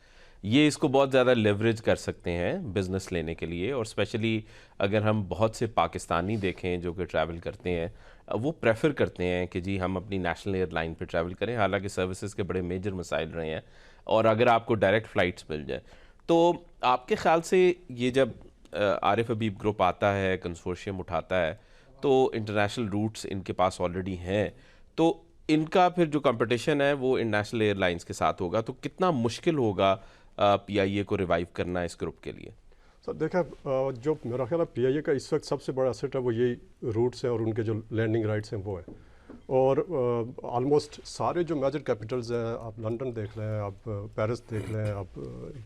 ये इसको बहुत ज़्यादा लेवरेज कर सकते हैं बिज़नेस लेने के लिए। और स्पेशली अगर हम बहुत से पाकिस्तानी देखें जो कि ट्रैवल करते हैं, वो प्रेफर करते हैं कि जी हम अपनी नेशनल एयरलाइन पे ट्रैवल करें, हालांकि सर्विसेज के बड़े मेजर मसाइल रहे हैं, और अगर आपको डायरेक्ट फ़्लाइट्स मिल जाए तो आपके ख्याल से ये जब आरिफ हबीब ग्रुप आता है, कंसोर्शियम उठाता है, तो इंटरनेशनल रूट्स इनके पास ऑलरेडी हैं, तो इनका फिर जो कंपटीशन है वो इंटरनेशनल एयरलाइंस के साथ होगा, तो कितना मुश्किल होगा पीआईए को रिवाइव करना इस ग्रुप के लिए? सर देखें, जो मेरा ख्याल है पीआईए का इस वक्त सबसे बड़ा एसेट है वो यही रूट्स हैं और उनके जो लैंडिंग राइट्स हैं वो है। और ऑलमोस्ट सारे जो मेजर कैपिटल्स हैं, आप लंदन देख लें, आप पेरिस देख लें, आप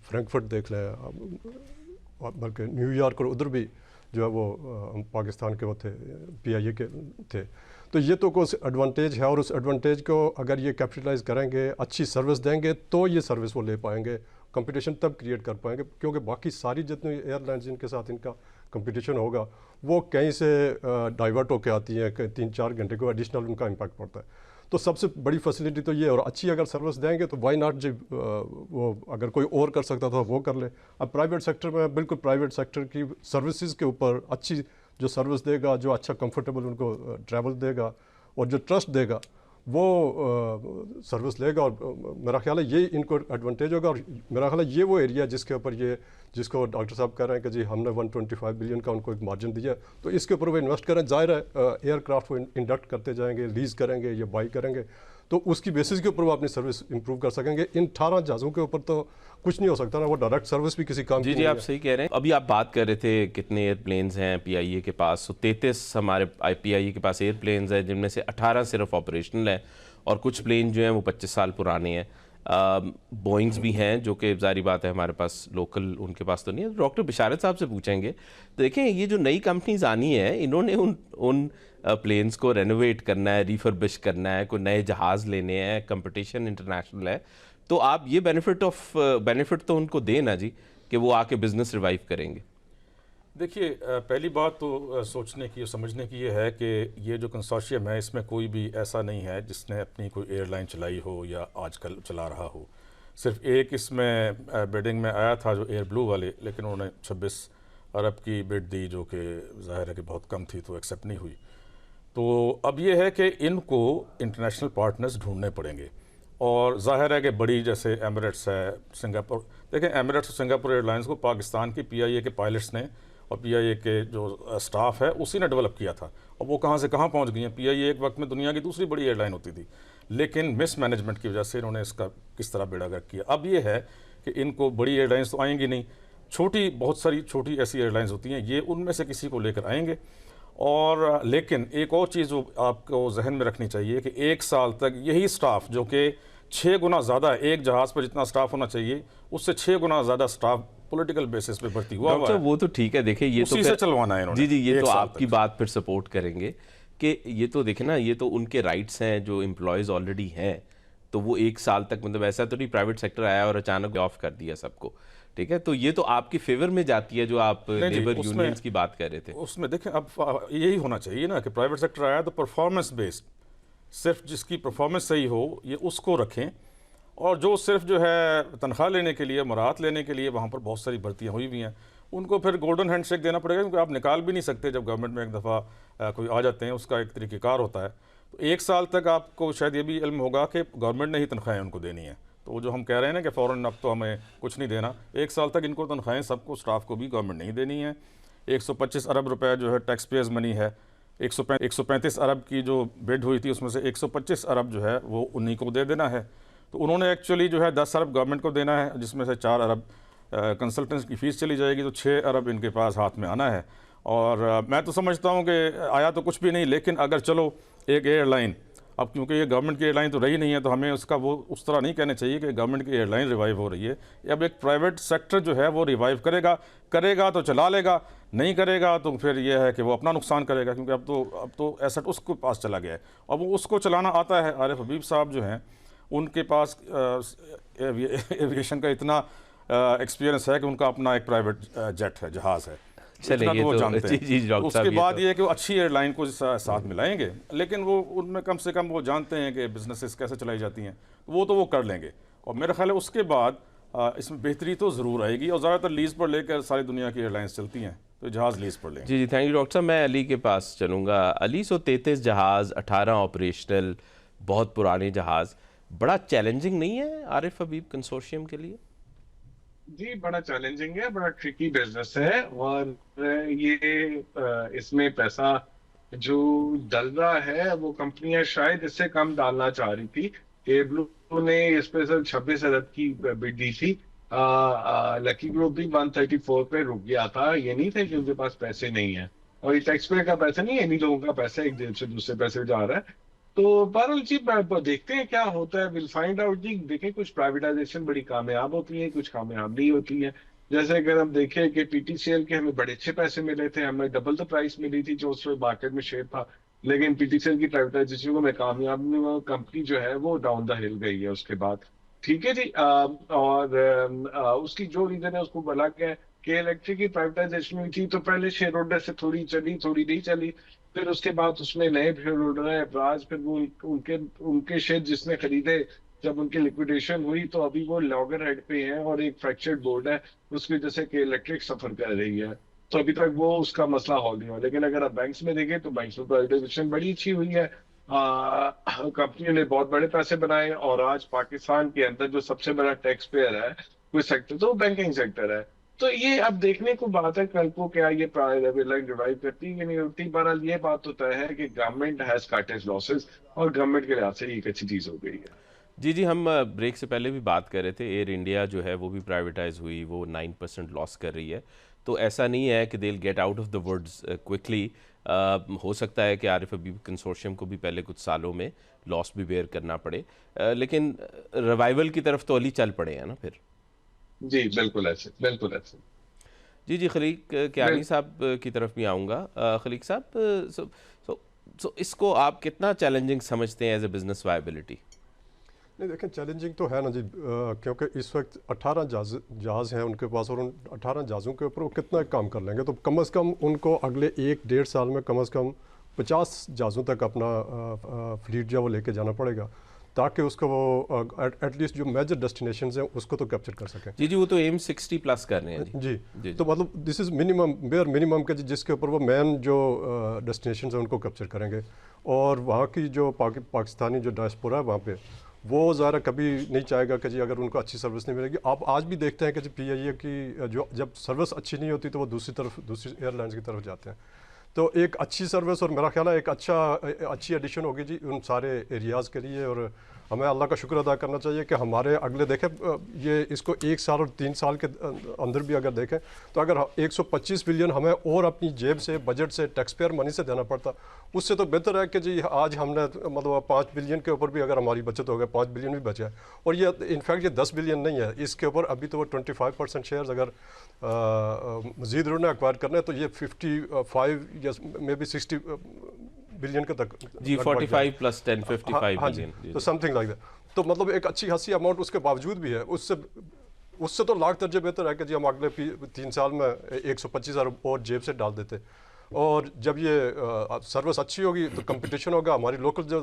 फ्रैंकफर्ट देख लें, आप बल्कि न्यूयॉर्क और उधर भी जो है वो पाकिस्तान के वो थे, पीआईए के थे। तो ये तो कुछ एडवांटेज है, और उस एडवांटेज को अगर ये कैपिटलाइज करेंगे, अच्छी सर्विस देंगे, तो ये सर्विस वो ले पाएंगे, कंपटीशन तब क्रिएट कर पाएंगे। क्योंकि बाकी सारी जितनी एयरलाइंस जिनके साथ इनका कंपटीशन होगा वो कहीं से डाइवर्ट होकर आती हैं, 3-4 घंटे को एडिशनल उनका इम्पैक्ट पड़ता है। तो सबसे बड़ी फैसिलिटी तो ये, और अच्छी अगर सर्विस देंगे तो वाई नॉट जी, वो अगर कोई और कर सकता था वो कर ले। अब प्राइवेट सेक्टर में बिल्कुल प्राइवेट सेक्टर की सर्विसेज के ऊपर अच्छी जो सर्विस देगा, जो अच्छा कंफर्टेबल उनको ट्रैवल देगा और जो ट्रस्ट देगा, वो सर्विस लेगा। और मेरा ख्याल है ये इनको एडवांटेज होगा। और मेरा ख्याल है ये वो एरिया जिसके ऊपर ये, जिसको डॉक्टर साहब कह रहे हैं कि जी हमने 125 बिलियन का उनको एक मार्जिन दिया, तो इसके ऊपर वो इन्वेस्ट करें। जाहिर है एयरक्राफ्ट वो इंडक्ट करते जाएंगे, लीज़ करेंगे या बाई करेंगे, तो उसकी बेसिस के ऊपर वो अपनी सर्विस इंप्रूव कर सकेंगे। इन 18 जहाज़ों के ऊपर तो कुछ नहीं हो सकता ना, वो डायरेक्ट सर्विस भी किसी काम की जी, नहीं आप है। सही कह रहे हैं। अभी आप बात कर रहे थे कितने एयरप्लेन्स हैं पीआईए के पास, तो 33 हमारे पीआईए के पास एयरप्लेन्स हैं, जिनमें से 18 सिर्फ ऑपरेशनल हैं, और कुछ प्लेन जो हैं वो 25 साल पुराने हैं। बोइंग्स भी हैं जो कि ज़ाहिर बात है हमारे पास लोकल उनके पास तो नहीं है। डॉक्टर बिशारत साहब से पूछेंगे, तो देखें ये जो नई कंपनीज आनी है, इन्होंने उन प्लेन्स को रेनोवेट करना है, रिफर्बिश करना है, कोई नए जहाज़ लेने हैं, कंपटीशन इंटरनेशनल है, तो आप ये बेनिफिट तो उनको दें ना जी कि वो आके बिजनेस रिवाइव करेंगे। देखिए, पहली बात तो सोचने की और समझने की ये है कि ये जो कंसोर्शियम है इसमें कोई भी ऐसा नहीं है जिसने अपनी कोई एयरलाइन चलाई हो या आजकल चला रहा हो। सिर्फ एक इसमें बिडिंग में आया था जो एयर ब्लू वाले, लेकिन उन्होंने 26 अरब की बिड दी जो कि ज़ाहिर है कि बहुत कम थी, तो एक्सेप्ट नहीं हुई। तो अब ये है कि इनको इंटरनेशनल पार्टनर्स ढूंढने पड़ेंगे, और ज़ाहिर है कि बड़ी जैसे एमिरेट्स है, सिंगापुर, देखें एमिरेट्स और सिंगापुर एयरलाइंस को पाकिस्तान की पीआईए के पायलट्स ने और पीआईए के जो स्टाफ है उसी ने डेवलप किया था, और वो कहाँ से कहाँ पहुँच गई हैं। पीआईए एक वक्त में दुनिया की दूसरी बड़ी एयरलाइन होती थी, लेकिन मिस मैनेजमेंट की वजह से इन्होंने इसका किस तरह बेड़ा गर्क किया। अब ये है कि इनको बड़ी एयरलाइंस तो आएंगी नहीं, छोटी बहुत सारी छोटी ऐसी एयरलाइंस होती हैं, ये उनमें से किसी को लेकर आएंगे। और लेकिन एक और चीज़ जो आपको जहन में रखनी चाहिए कि 1 साल तक यही स्टाफ, जो कि 6 गुना ज़्यादा है, एक जहाज़ पर जितना स्टाफ होना चाहिए उससे 6 गुना ज़्यादा स्टाफ पॉलिटिकल बेसिस पे भर्ती हुआ है। वो तो ठीक है, देखिए ये तो उसी से चलवाना है इन्होंने। जी, ये तो 1 साल आपकी तक बात फिर सपोर्ट करेंगे कि ये तो देखें ना, ये तो उनके राइट्स हैं जो एम्प्लॉयज़ ऑलरेडी हैं, तो वो 1 साल तक, मतलब ऐसा तो नहीं प्राइवेट सेक्टर आया और अचानक ऑफ कर दिया सबको, ठीक है। तो ये तो आपकी फेवर में जाती है जो आप लेबर यूनियंस की बात कर रहे थे। उसमें देखें अब यही होना चाहिए ना कि प्राइवेट सेक्टर आया तो परफॉर्मेंस बेस्ड, सिर्फ जिसकी परफॉर्मेंस सही हो ये उसको रखें, और जो सिर्फ जो है तनख्वाह लेने के लिए, मुराहत लेने के लिए वहाँ पर बहुत सारी भर्तियाँ हुई भी हैं, उनको फिर गोल्डन हैंडशेक देना पड़ेगा, क्योंकि आप निकाल भी नहीं सकते। जब गवर्नमेंट में एक दफ़ा कोई आ जाते हैं उसका एक तरीक़ेकार होता है। तो 1 साल तक आपको शायद ये भी इल्म होगा कि गवर्नमेंट ने ही तनख्वाहें उनको देनी है। तो जो हम कह रहे हैं ना कि फ़ौरन अब तो हमें कुछ नहीं देना, 1 साल तक इनको तनख्वाहें सबको, स्टाफ को भी गवर्नमेंट नहीं देनी है। 125 अरब रुपए जो है टैक्स पेयर्स मनी है, 135 अरब की जो बिड हुई थी उसमें से 125 अरब जो है वो 19 को दे देना है। तो उन्होंने एक्चुअली जो है 10 अरब गवर्नमेंट को देना है, जिसमें से 4 अरब कंसल्टेंट की फ़ीस चली जाएगी तो 6 अरब इनके पास हाथ में आना है। और मैं तो समझता हूँ कि आया तो कुछ भी नहीं, लेकिन अगर चलो एक एयरलाइन, अब क्योंकि ये गवर्नमेंट की एयरलाइन तो रही नहीं है तो हमें उसका वो उस तरह नहीं कहना चाहिए कि गवर्नमेंट की एयरलाइन रिवाइव हो रही है। अब एक प्राइवेट सेक्टर जो है वो रिवाइव करेगा तो चला लेगा, नहीं करेगा तो फिर ये है कि वो अपना नुकसान करेगा, क्योंकि अब तो एसेट उसके पास चला गया है और वो उसको चलाना आता है। आरिफ हबीब साहब जो हैं उनके पास एविएशन का इतना एक्सपीरियंस है कि उनका अपना एक प्राइवेट जेट है, जहाज़ है। चलिए, इतना ये तो वो तो जानते हैं। जी डॉक्टर उसके साहब, ये बाद तो ये है कि वो अच्छी एयरलाइन को साथ मिलाएंगे, लेकिन वो उनमें कम से कम वो जानते हैं कि बिजनेसेस कैसे चलाई जाती हैं, तो वो कर लेंगे। और मेरा ख्याल है उसके बाद इसमें बेहतरी तो ज़रूर आएगी। और ज़्यादातर लीज़ पर लेकर सारी दुनिया की एयरलाइंस चलती हैं, तो जहाज़ लीज़ पर लेंगे। जी थैंक यू डॉक्टर साहब। मैं अली के पास चलूँगा। अली, 133 जहाज़, 18 ऑपरेशनल, बहुत पुराने जहाज़, बड़ा चैलेंजिंग नहीं है आरिफ हबीब कंसोर्शियम के लिए? जी, बड़ा चैलेंजिंग है, बड़ा ट्रिकी बिजनेस है। और ये इसमें पैसा जो डल रहा है वो कंपनियां शायद इससे कम डालना चाह रही थी। एयर ब्लू ने इस पे सिर्फ 26 अरब की बिड दी थी। लकी ग्रुप भी 134 पे रुक गया था। ये नहीं था कि उनके पास पैसे नहीं है, और ये टैक्स पेयर का पैसा नहीं है, इन्हीं लोगों का पैसा एक देश से दूसरे पैसे जा रहा है। तो बहरहाल जी, देखते हैं क्या होता है, विल फाइंड आउट जी। देखें, कुछ प्राइवेटाइजेशन बड़ी कामयाब होती है, कुछ कामयाब नहीं होती है। जैसे अगर हम देखें कि पीटीसीएल के हमें बड़े अच्छे पैसे मिले थे, हमें डबल द प्राइस मिली थी जो उस मार्केट में शेयर था, लेकिन पीटीसीएल की प्राइवेटाइजेशन को मैं कामयाब नहीं हुआ। कंपनी जो है वो डाउन द हिल गई है उसके बाद। ठीक है जी। और उसकी जो रीजन है उसको बोला गया है कि इलेक्ट्रिक की प्राइवेटाइजेशन हुई थी तो पहले शेयर होल्डर से थोड़ी चली, थोड़ी नहीं चली। फिर उसके बाद उसमें नए शेयर होल्डर है अफराज, फिर वो उनके उनके शेयर जिसने खरीदे, जब उनकी लिक्विडेशन हुई तो अभी वो लॉगर हेड पे हैं और एक फ्रैक्चर्ड बोर्ड है उसकी वजह से कि इलेक्ट्रिक सफर कर रही है। तो अभी तक वो उसका मसला हल नहीं हुआ। लेकिन अगर आप बैंक्स में देखें तो बैंक्स में प्राइवेटाइजेशन बड़ी अच्छी हुई है। कंपनियों ने बहुत बड़े पैसे बनाए, और आज पाकिस्तान के अंदर जो सबसे बड़ा टैक्स पेयर है कोई सेक्टर, तो बैंकिंग सेक्टर है। तो ये अब देखने को बात है कल को क्या ये लाइन रिवाइव करती है कि नहीं होती। बहरहाल ये बात तो तय है कि government has cut it's losses, और गवर्नमेंट के लिहाज से ये एक अच्छी चीज हो गई है। जी हम ब्रेक से पहले भी बात कर रहे थे, एयर इंडिया जो है वो भी प्राइवेटाइज हुई, वो 9% लॉस कर रही है। तो ऐसा नहीं है कि they will get out of the woods quickly. हो सकता है कि आरिफ हबीब कंसोर्शियम को भी पहले कुछ सालों में लॉस भी बेयर करना पड़े, लेकिन रिवाइवल की तरफ तो अली चल पड़े हैं ना फिर। जी बिल्कुल ऐसे, बिल्कुल ऐसे। जी खलीक कियानी साहब की तरफ भी आऊँगा। खलीक साहब, सो इसको आप कितना चैलेंजिंग समझते हैं एज ए बिजनेस वायबिलिटी? नहीं, देखें, चैलेंजिंग तो है ना जी, क्योंकि इस वक्त 18 जहाज़ हैं उनके पास, और उन 18 जहाज़ों के ऊपर वो कितना काम कर लेंगे। तो कम से कम उनको अगले 1-1.5 साल में कम से कम 50 जहाज़ों तक अपना फ्लीट जो है वो लेके जाना पड़ेगा, ताकि उसको वो एटलीस्ट जो मेजर डेस्टिनेशंस हैं उसको तो कैप्चर कर सकें। जी वो तो एम 60+ कर रहे हैं जी। तो मतलब this is minimum, bare minimum के जिसके ऊपर वो मेन जो डेस्टिनेशंस हैं उनको कैप्चर करेंगे। और वहाँ की जो पाकिस्तानी जो डायस्पोरा है वहाँ पे, वो ज़रा कभी नहीं चाहेगा कि जी अगर उनको अच्छी सर्विस नहीं मिलेगी। आप आज भी देखते हैं कि जी पीआईए की जो जब सर्विस अच्छी नहीं होती तो वो दूसरी एयरलाइंस की तरफ जाते हैं। तो एक अच्छी सर्विस, और मेरा ख्याल है एक अच्छी एडिशन होगी जी उन सारे एरियाज़ के लिए। और हमें अल्लाह का शुक्र अदा करना चाहिए कि हमारे अगले देखें, ये इसको 1 साल और 3 साल के अंदर भी अगर देखें तो अगर 125 बिलियन हमें और अपनी जेब से, बजट से, टैक्स पेयर मनी से देना पड़ता, उससे तो बेहतर है कि जी आज हमने मतलब 5 बिलियन के ऊपर भी अगर हमारी बचत हो गई, 5 बिलियन भी बचा है। और ये इनफैक्ट ये 10 बिलियन नहीं है, इसके ऊपर अभी तो वो 25% शेयर्स अगर मज़ीद उन्होंने एक्वायर करना है तो ये 55 या मे बी 60 बिलियन के तक जी 45 + 10 55 बिलियन, तो समथिंग लाइक दैट। तो मतलब एक अच्छी खासी अमाउंट उसके बावजूद भी है। उससे तो लाख दर्जे बेहतर है कि जी हम अगले 3 साल में 125 अरब और जेब से डाल देते। और जब ये सर्विस अच्छी होगी तो कंपटीशन होगा, हमारी लोकल जो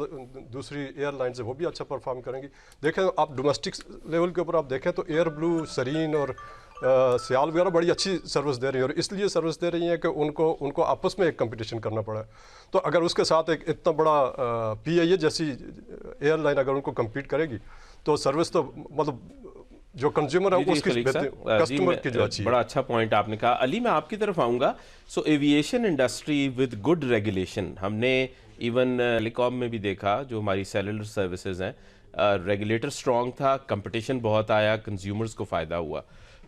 दूसरी एयरलाइंस है वो भी अच्छा परफॉर्म करेंगी। देखें आप डोमेस्टिक लेवल के ऊपर आप देखें तो एयर ब्लू, सरीन और सियाल वगैरह बड़ी अच्छी सर्विस दे रही है, और इसलिए सर्विस दे रही हैं कि उनको आपस में एक कंपटीशन करना पड़ा है। तो अगर उसके साथ एक इतना बड़ा पीआईए जैसी एयरलाइन अगर उनको कम्पीट करेगी तो सर्विस तो मतलब जो कंज्यूमर है उसकी कस्टमर की जो अच्छी। बड़ा अच्छा पॉइंट आपने कहा। अली, मैं आपकी तरफ आऊँगा। So aviation industry with good regulation, हमने इवन टेलीकॉम में भी देखा, जो हमारी सेलुलर सर्विसेज हैं, रेगुलेटर स्ट्रॉन्ग था, कंपटीशन बहुत आया, कंज्यूमर्स को फ़ायदा हुआ।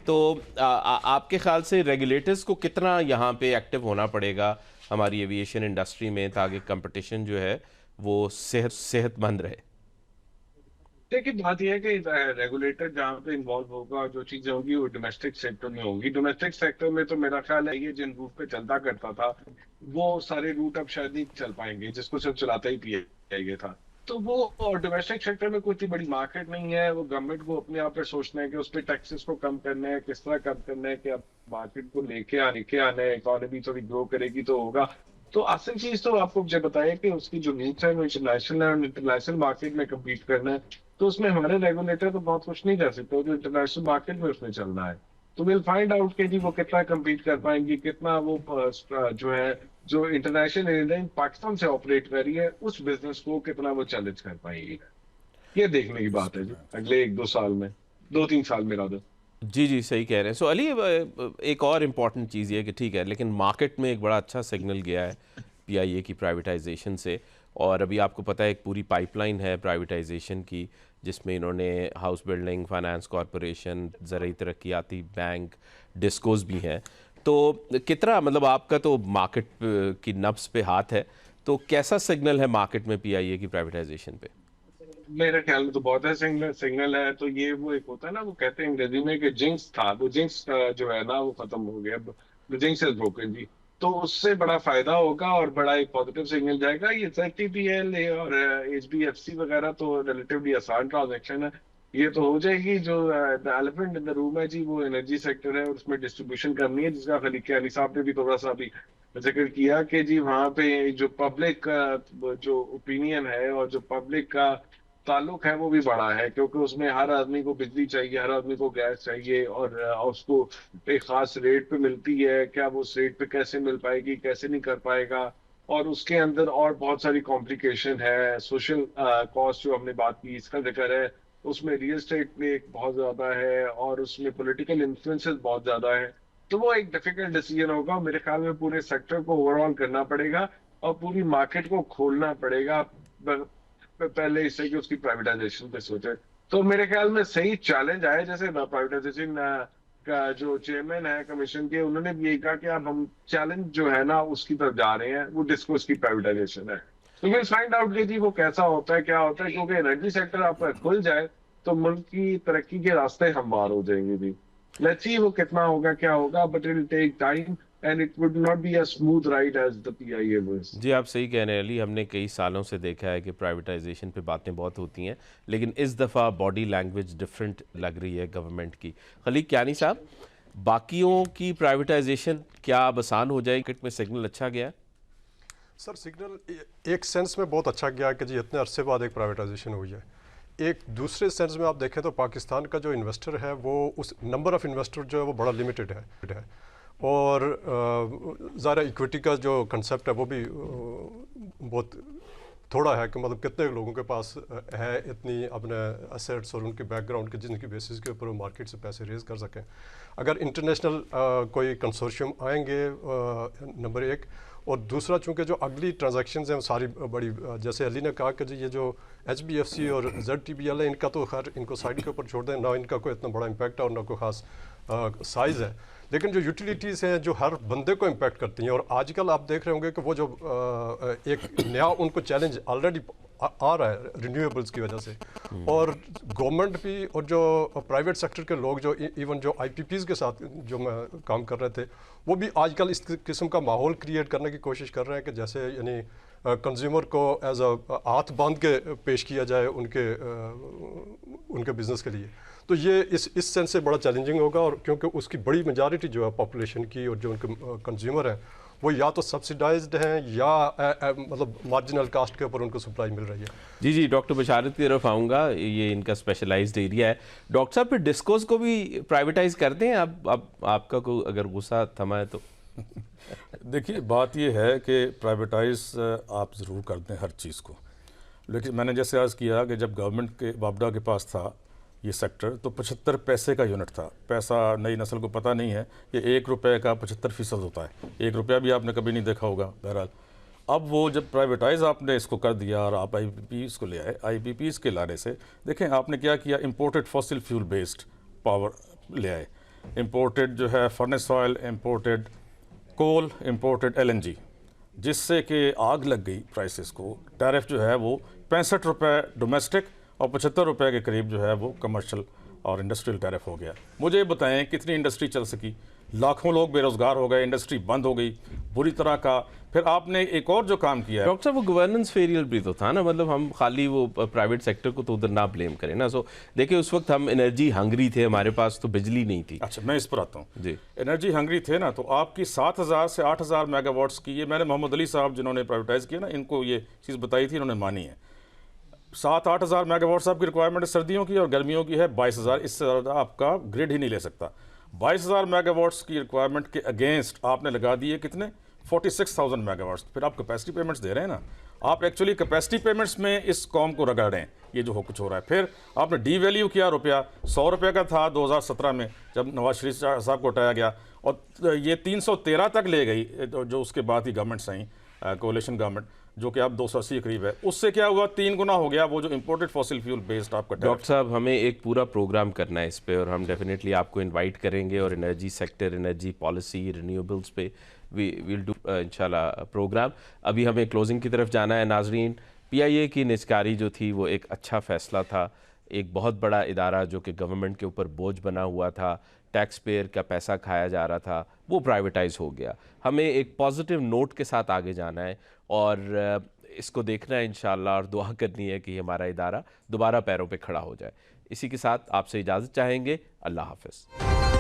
तो आपके ख्याल से रेगुलेटर्स को कितना यहाँ पे एक्टिव होना पड़ेगा हमारी एविएशन इंडस्ट्री में, ताकि कंपटीशन जो है वो सेहतमंद रहे? देखिए, बात यह है कि रेगुलेटर जहाँ पे इन्वॉल्व होगा, जो चीजें होंगी वो डोमेस्टिक सेक्टर में होंगी। डोमेस्टिक सेक्टर में तो मेरा ख्याल है ये जिन रूट पे चलता करता था वो सारे रूट अब शायद नहीं चल पाएंगे, जिसको सिर्फ चलाता ही पीआईए था। तो वो डोमेस्टिक सेक्टर में कोई इतनी बड़ी मार्केट नहीं है। वो गवर्नमेंट को अपने आप पे सोचना है कि उस पर टैक्सेस को कम करना है, किस तरह कम करना है कि अब मार्केट को लेके आना है, इकोनॉमी थोड़ी ग्रो करेगी तो होगा। तो असल चीज तो आपको मुझे बताया कि उसकी जो नीड्स है वो इंटरनेशनल है, और इंटरनेशनल मार्केट में कम्पीट करना है। तो उसमें हमारे रेगुलेटर तो बहुत कुछ नहीं कर सकते, जो इंटरनेशनल मार्केट में उसमें चलना है। तो विल फाइंड आउट कि जी वो कितना कम्पीट कर पाएंगी, कितना वो जो है जो इंटरनेशनल एयरलाइन पाकिस्तान से ऑपरेट कर रही है उस बिजनेस को कितना वो चैलेंज कर पाएगी। ये देखने की बात है जी, अगले 1-2 साल में, 2-3 साल में रादर। जी जी, सही कह रहे हैं। सो अली, एक और इम्पॉर्टेंट चीज़ ये है कि ठीक है, लेकिन मार्केट में एक बड़ा अच्छा सिग्नल गया है पीआईए की प्राइवेटाइजेशन से, और अभी आपको पता है एक पूरी पाइपलाइन है प्राइवेटाइजेशन की, जिसमें इन्होंने हाउस बिल्डिंग फाइनेंस कॉरपोरेशन, ज़रूरी तरक्याती बैंक, डिस्कोज भी हैं। तो कितना, मतलब आपका तो मार्केट की नब्ज़ पे हाथ है, तो कैसा सिग्नल है मार्केट में पीआईए की प्राइवेटाइजेशन पे? मेरे ख्याल में तो बहुत है सिग्नल है। तो ये वो एक होता है ना, वो कहते हैं अंग्रेजी में कि जिंक्स था, वो जिंक्स जो है ना वो खत्म हो गया। द जिंक्स इज ब्रोकन जी। तो उससे बड़ा फायदा होगा और बड़ा एक पॉजिटिव सिग्नल जाएगा। ये ZTPL और HBFC वगैरह तो रिलेटिवली आसान ट्रांजेक्शन है, ये तो हो जाएगी। जो the elephant in the room है जी, वो एनर्जी सेक्टर है और उसमें डिस्ट्रीब्यूशन करनी है, जिसका खलीक अली साहब ने भी थोड़ा सा अभी जिक्र किया कि जी वहां पे जो पब्लिक जो ओपिनियन है और जो पब्लिक का ताल्लुक है वो भी बड़ा है, क्योंकि उसमें हर आदमी को बिजली चाहिए, हर आदमी को गैस चाहिए, और उसको एक खास रेट पे मिलती है। क्या वो उस रेट पे कैसे मिल पाएगी, कैसे नहीं कर पाएगा। और उसके अंदर और बहुत सारी कॉम्प्लिकेशन है। सोशल कॉस्ट जो हमने बात की इसका जिक्र है, उसमें रियल स्टेट पे एक बहुत ज्यादा है, और उसमें पॉलिटिकल इन्फ्लुएंसेस बहुत ज्यादा है। तो वो एक डिफिकल्ट डिसीजन होगा। मेरे ख्याल में पूरे सेक्टर को ओवरऑल करना पड़ेगा और पूरी मार्केट को खोलना पड़ेगा पहले इससे कि उसकी प्राइवेटाइजेशन पे सोचे। तो मेरे ख्याल में सही चैलेंज आया। जैसे प्राइवेटाइजेशन का जो चेयरमैन है कमीशन के, उन्होंने भी यही कहा कि अब हम चैलेंज जो है ना उसकी तरफ जा रहे हैं, वो डिस्कोर्स की प्राइवेटाइजेशन है। तो विल फाइंड आउट कि जी वो कैसा होता है, क्या होता है, क्योंकि एनर्जी सेक्टर आपका खुल जाए तो मुल्क की तरक्की के रास्ते हमवार हो जाएंगे जी। लेट्स सी वो कितना होगा, क्या होगा, but it will take time and it would not be a smooth ride as the PIA was. जी, आप सही कह रहे हैं अली। हमने कई सालों से देखा है कि प्राइवेटाइजेशन पे बातें बहुत होती हैं, लेकिन इस दफ़ा बॉडी लैंग्वेज डिफरेंट लग रही है गवर्नमेंट की। खलीक कियानी साहब, बाकियों की प्राइवेटाइजेशन क्या अब आसान हो जाएगी? किट में सिग्नल अच्छा गया है? सर सिग्नल एक सेंस में बहुत अच्छा गया कि जी इतने अरसे बाद एक प्राइवेटाइजेशन हुई है। एक दूसरे सेंस में आप देखें तो पाकिस्तान का जो इन्वेस्टर है वो उस नंबर ऑफ़ इन्वेस्टर जो है वो बड़ा लिमिटेड है, और ज़ाहिर इक्विटी का जो कंसेप्ट है वो भी बहुत थोड़ा है कि मतलब कितने लोगों के पास है इतनी अपने एसेट्स और उनके बैकग्राउंड के जिनकी बेसिस के ऊपर वो मार्केट से पैसे रेज कर सकें। अगर इंटरनेशनल कोई कंसोर्शियम आएंगे, नंबर एक, और दूसरा चूँकि जो अगली ट्रांजैक्शंस हैं वो सारी बड़ी, जैसे अली ने कहा कि जी ये जो HBFC और ZTPL है, इनका तो खैर इनको साइड के ऊपर छोड़ दें, ना इनका कोई इतना बड़ा इम्पैक्ट है और ना कोई ख़ास साइज़ है। लेकिन जो यूटिलिटीज़ हैं जो हर बंदे को इम्पैक्ट करती हैं, और आजकल आप देख रहे होंगे कि वो जो एक नया उनको चैलेंज ऑलरेडी आ रहा है रिन्यूएबल्स की वजह से, और गवर्नमेंट भी और जो प्राइवेट सेक्टर के लोग जो इवन जो IPPs के साथ जो मैं काम कर रहे थे, वो भी आजकल इस किस्म का माहौल क्रिएट करने की कोशिश कर रहे हैं कि जैसे यानी कंज्यूमर को एज अ हाथ बांध के पेश किया जाए उनके बिज़नेस के लिए। तो ये इस सेंस से बड़ा चैलेंजिंग होगा, और क्योंकि उसकी बड़ी मेजॉरिटी जो है पॉपुलेशन की और जो उनके कंज्यूमर हैं वो या तो सब्सिडाइज्ड हैं या मतलब मार्जिनल कास्ट के ऊपर उनको सप्लाई मिल रही है। जी जी, डॉक्टर बशारत की तरफ आऊँगा, ये इनका स्पेशलाइज्ड एरिया है। डॉक्टर साहब, फिर डिस्कोस को भी प्राइवेटाइज कर दें? अब आपका कोई अगर गुस्सा थमा है तो। देखिए, बात ये है कि प्राइवेटाइज आप ज़रूर कर दें हर चीज़ को, लेकिन मैंने जैसे आज किया कि जब गवर्नमेंट के वापडा के पास था ये सेक्टर, तो 75 पैसे का यूनिट था। पैसा नई नस्ल को पता नहीं है कि 1 रुपये का 75% होता है। 1 रुपया भी आपने कभी नहीं देखा होगा। बहरहाल अब वो जब प्राइवेटाइज आपने इसको कर दिया और आप IPPs को ले आए, IPPs के लाने से देखें आपने क्या किया, imported fossil fuel based power ले आए। इंपोर्टेड जो है फर्नेस ऑयल, इंपोर्टेड कोल, इंपोर्टेड LNG, जिससे कि आग लग गई प्राइसेस को। टैरिफ जो है वो 65 रुपये डोमेस्टिक और 75 रुपये के करीब जो है वो कमर्शियल और इंडस्ट्रियल टैरिफ हो गया। मुझे ये बताएं कितनी इंडस्ट्री चल सकी, लाखों लोग बेरोज़गार हो गए, इंडस्ट्री बंद हो गई बुरी तरह का। फिर आपने एक और जो काम किया है डॉक्टर साहब, वो गवर्नेंस फेलियर भी तो था ना, मतलब हम खाली वो प्राइवेट सेक्टर को तो उधर ना ब्लेम करें ना। सो देखिए, उस वक्त हम एनर्जी हंगरी थे, हमारे पास तो बिजली नहीं थी। अच्छा, मैं इस पर आता हूँ जी। एनर्जी हंगरी थे ना, तो आपकी 7,000 से 8,000 मेगावाट्स की, ये मैंने मोहम्मद अली साहब जिन्होंने प्राइवेटाइज़ किया ना, इनको ये चीज़ बताई थी, इन्होंने मानी है। 7-8 हज़ार मेगावाट्स आपकी रिक्वायरमेंट है सर्दियों की, और गर्मियों की है 22,000। इससे ज़्यादा आपका ग्रिड ही नहीं ले सकता। 22,000 मेगावाट्स की रिक्वायरमेंट के अगेंस्ट आपने लगा दिए कितने, 46,000 मेगावाट्स। फिर आप कैपेसिटी पेमेंट्स दे रहे हैं ना, आप एक्चुअली कैपेसिटी पेमेंट्स में इस कौम को रगड़ रहे हैं, ये जो कुछ हो रहा है। फिर आपने डी वैल्यू किया रुपया, 100 रुपये का था 2017 में जब नवाज शरीफ साहब को हटाया गया, और ये 313 तक ले गई, जो उसके बाद ही गवर्नमेंट्स आई, कोalition गवर्नमेंट, जो कि अब 280 के करीब है। उससे क्या हुआ, 3 गुना हो गया वो जो इंपोर्टेड फॉसिल फ्यूल बेस्ड आपका टैरिफ। डॉक्टर साहब, हमें एक पूरा प्रोग्राम करना है इस पे, और हम डेफिनेटली आपको इनवाइट करेंगे, और energy sector, energy policy, renewables पे वी विल डू इंशाल्लाह प्रोग्राम। अभी हमें क्लोजिंग की तरफ जाना है। नाजरीन, PIA की निजकारी जो थी वो एक अच्छा फ़ैसला था। एक बहुत बड़ा इदारा जो कि गवर्नमेंट के ऊपर बोझ बना हुआ था, टैक्स पेयर का पैसा खाया जा रहा था, वो प्राइवेटाइज हो गया। हमें एक पॉजिटिव नोट के साथ आगे जाना है, और इसको देखना है इंशाल्लाह, और दुआ करनी है कि हमारा इदारा दोबारा पैरों पे खड़ा हो जाए। इसी के साथ आपसे इजाज़त चाहेंगे। अल्लाह हाफ़िज़।